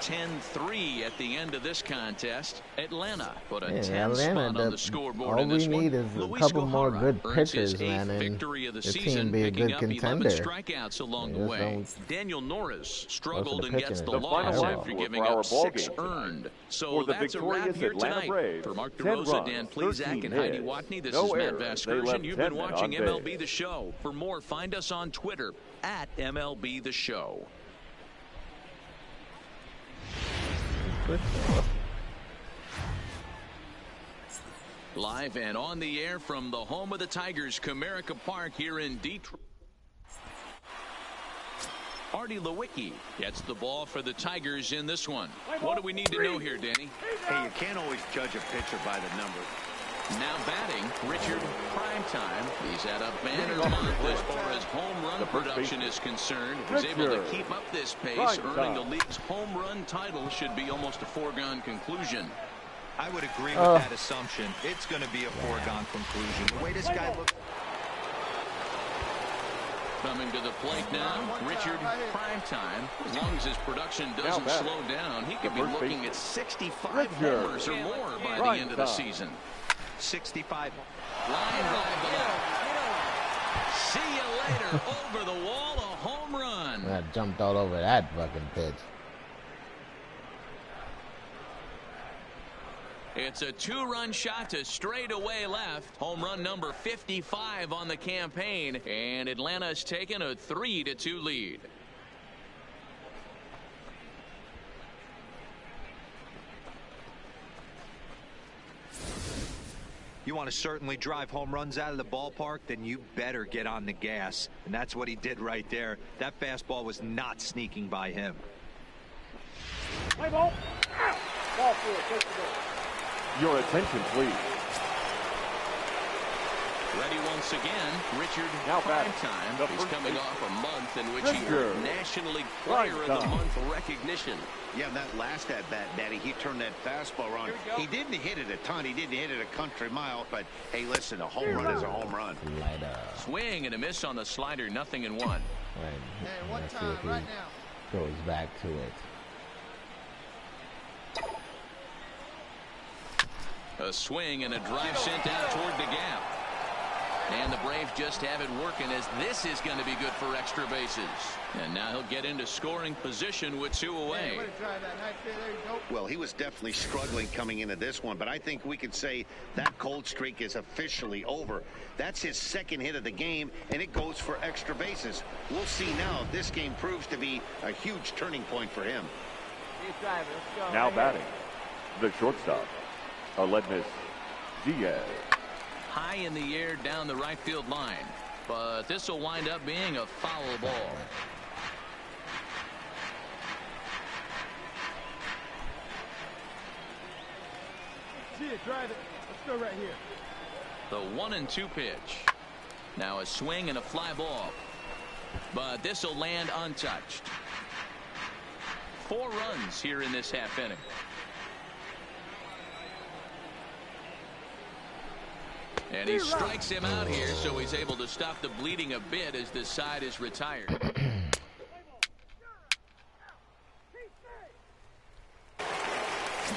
10-3 at the end of this contest. Atlanta put a 10 spot on the scoreboard all in this we need one. is a Luis couple more Gohara good pitchers, earns his man, 8th and victory of the the season, team be a picking good up contender. 11 strikeouts along the way. Daniel Norris struggled and gets the loss after giving up 6 earned. So that's a wrap here tonight. For Mark DeRosa, Dan Plesac, and Heidi Watney, this is Matt Vasgersian. You've been watching MLB The Show. For more, find us on Twitter at MLB The Show. Live and on the air from the home of the Tigers, Comerica Park here in Detroit. Artie Lewicki gets the ball for the Tigers in this one. What do we need to know here, Danny? Hey, you can't always judge a pitcher by the number. Now batting, Richard Primetime. He's at a banner month as far as home run production is concerned. If he's able to keep up this pace, earning the league's home run title should be almost a foregone conclusion. I would agree with that assumption. It's going to be a foregone conclusion. The way this guy looks. Coming to the plate now, Richard Primetime. As long as his production doesn't slow down, he could be looking at 65 homers or more by the end of the season. 65. Line drive to left. See you later. Over the wall, a home run. I jumped all over that fucking pitch. It's a 2-run shot to straightaway left. Home run number 55 on the campaign. And Atlanta's taken a 3-2 lead. You want to certainly drive home runs out of the ballpark, then you better get on the gas. And that's what he did right there. That fastball was not sneaking by him. Play ball. Ball 4. Take the ball. Your attention, please. Ready once again, Richard Primetime. He's coming off a month in which he earned National League Player of the Month recognition. Yeah, that last at-bat, Daddy, he turned that fastball around. He didn't hit it a ton. He didn't hit it a country mile. But, hey, listen, a home run is a home run. Swing and a miss on the slider, 0-1. Right. Hey, one time, right now. Goes back to it. A swing and a drive sent out toward the gap. And the Braves just have it working as this is going to be good for extra bases. And now he'll get into scoring position with 2 away. Well, he was definitely struggling coming into this one, but I think we could say that cold streak is officially over. That's his 2nd hit of the game, and it goes for extra bases. We'll see now if this game proves to be a huge turning point for him. Now batting, the shortstop, Aledmys Diaz. High in the air down the right field line, but this will wind up being a foul ball. See it, drive it. Let's go right here. The 1-2 pitch. Now a swing and a fly ball. But this will land untouched. 4 runs here in this half inning. And he strikes him out here, so he's able to stop the bleeding a bit as this side is retired.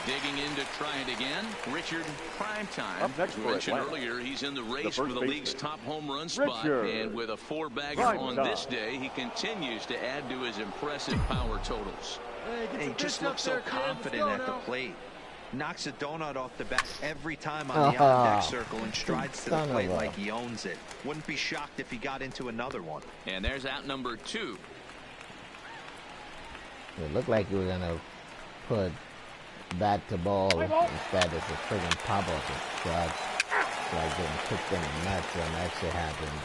Digging in to try it again, Richard Primetime. As we mentioned earlier, he's in the race for the league's top home run spot. And with a 4-bagger on this day, he continues to add to his impressive power totals. He just looks so confident at the plate. Knocks a donut off the bat every time on the on-deck circle and strides to the plate like he owns it. Wouldn't be shocked if he got into another one. And there's out number 2. It looked like you were going to put bat to ball instead of a friggin' pop off the truck. Like getting kicked in the nuts when that shit happens.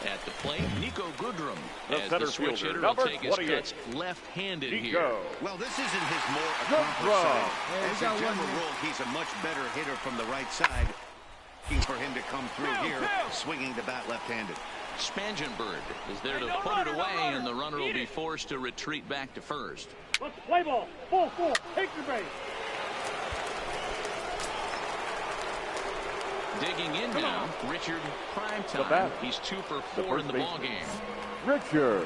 At the plate, Nico Goodrum, as the switch hitter will take his cuts left-handed here. Well, this isn't his more accomplished side. As a general rule, he's a much better hitter from the right side. Looking for him to come through here, swinging the bat left-handed. Spangenberg is there to put it away, and the runner will be forced to retreat back to first. Let's play ball. 4-4. Take the base. Digging in now, Richard Primetime. He's 2 for 4 in the ball game. Richard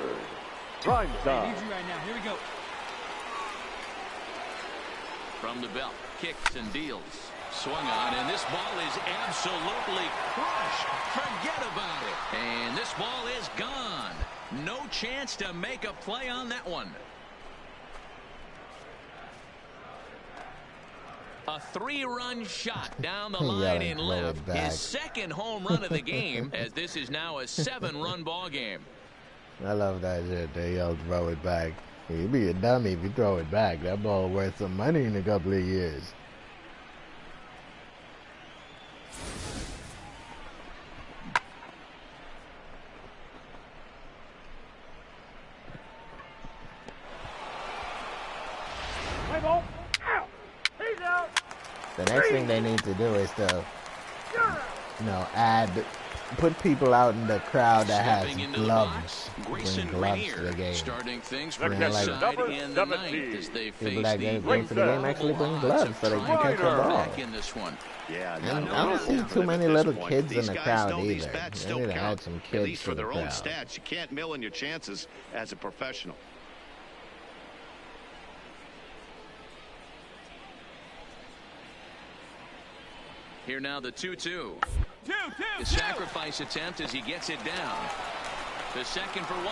Primetime. I need you right now. Here we go. From the belt, kicks and deals. Swung on, and this ball is absolutely crushed. Forget about it. And this ball is gone. No chance to make a play on that one. A 3-run shot down the line in left. His second home run of the game, as this is now a 7-run ball game. I love that shit. They yell throw it back. You'd be a dummy if you throw it back. That ball worth some money in a couple of years. The next thing they need to do is to, put people out in the crowd that has gloves. Bring gloves to the game. Starting things from the side in the ninth as they face the game for the game actually bring gloves so they can catch the ball. Yeah, and I don't see too many little kids in the crowd either. They need to add some kids at least for their own crowd. stats. You can't mill in your chances as a professional. Here now the 2-2. The sacrifice attempt as he gets it down. The second for 1,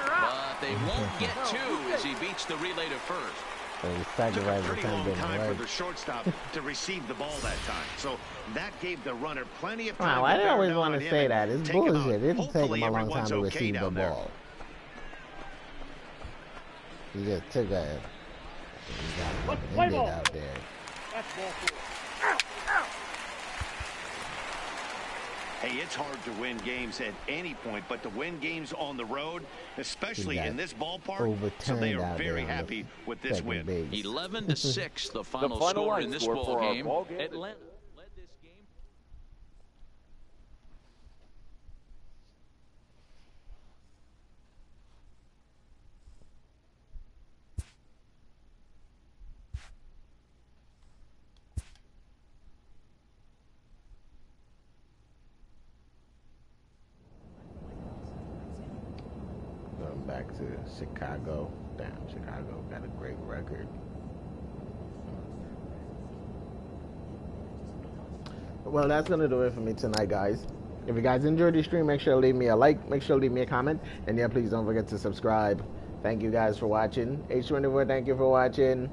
but they won't get 2 as he beats the relay to first. So he took a pretty long time for the shortstop to receive the ball that time. So that gave the runner plenty of time. Wow, I always want to say that. It's bullshit. It didn't take him a long time to receive the ball. He just took a... He got ended out there. That's ball 4. Hey, it's hard to win games at any point, but to win games on the road, especially in this ballpark, so they are very happy with this win. 11-6, the final score in this ball game. Atlanta led this game. Back to Chicago. Damn, Chicago got a great record. Well, that's going to do it for me tonight, guys. If you guys enjoyed the stream, make sure to leave me a like. Make sure to leave me a comment. And yeah, please don't forget to subscribe. Thank you guys for watching. H24, thank you for watching.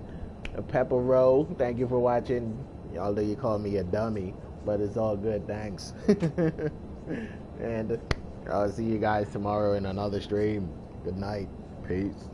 Pepper Row, thank you for watching. Although you call me a dummy, but it's all good. Thanks. And I'll see you guys tomorrow in another stream. Good night. Peace.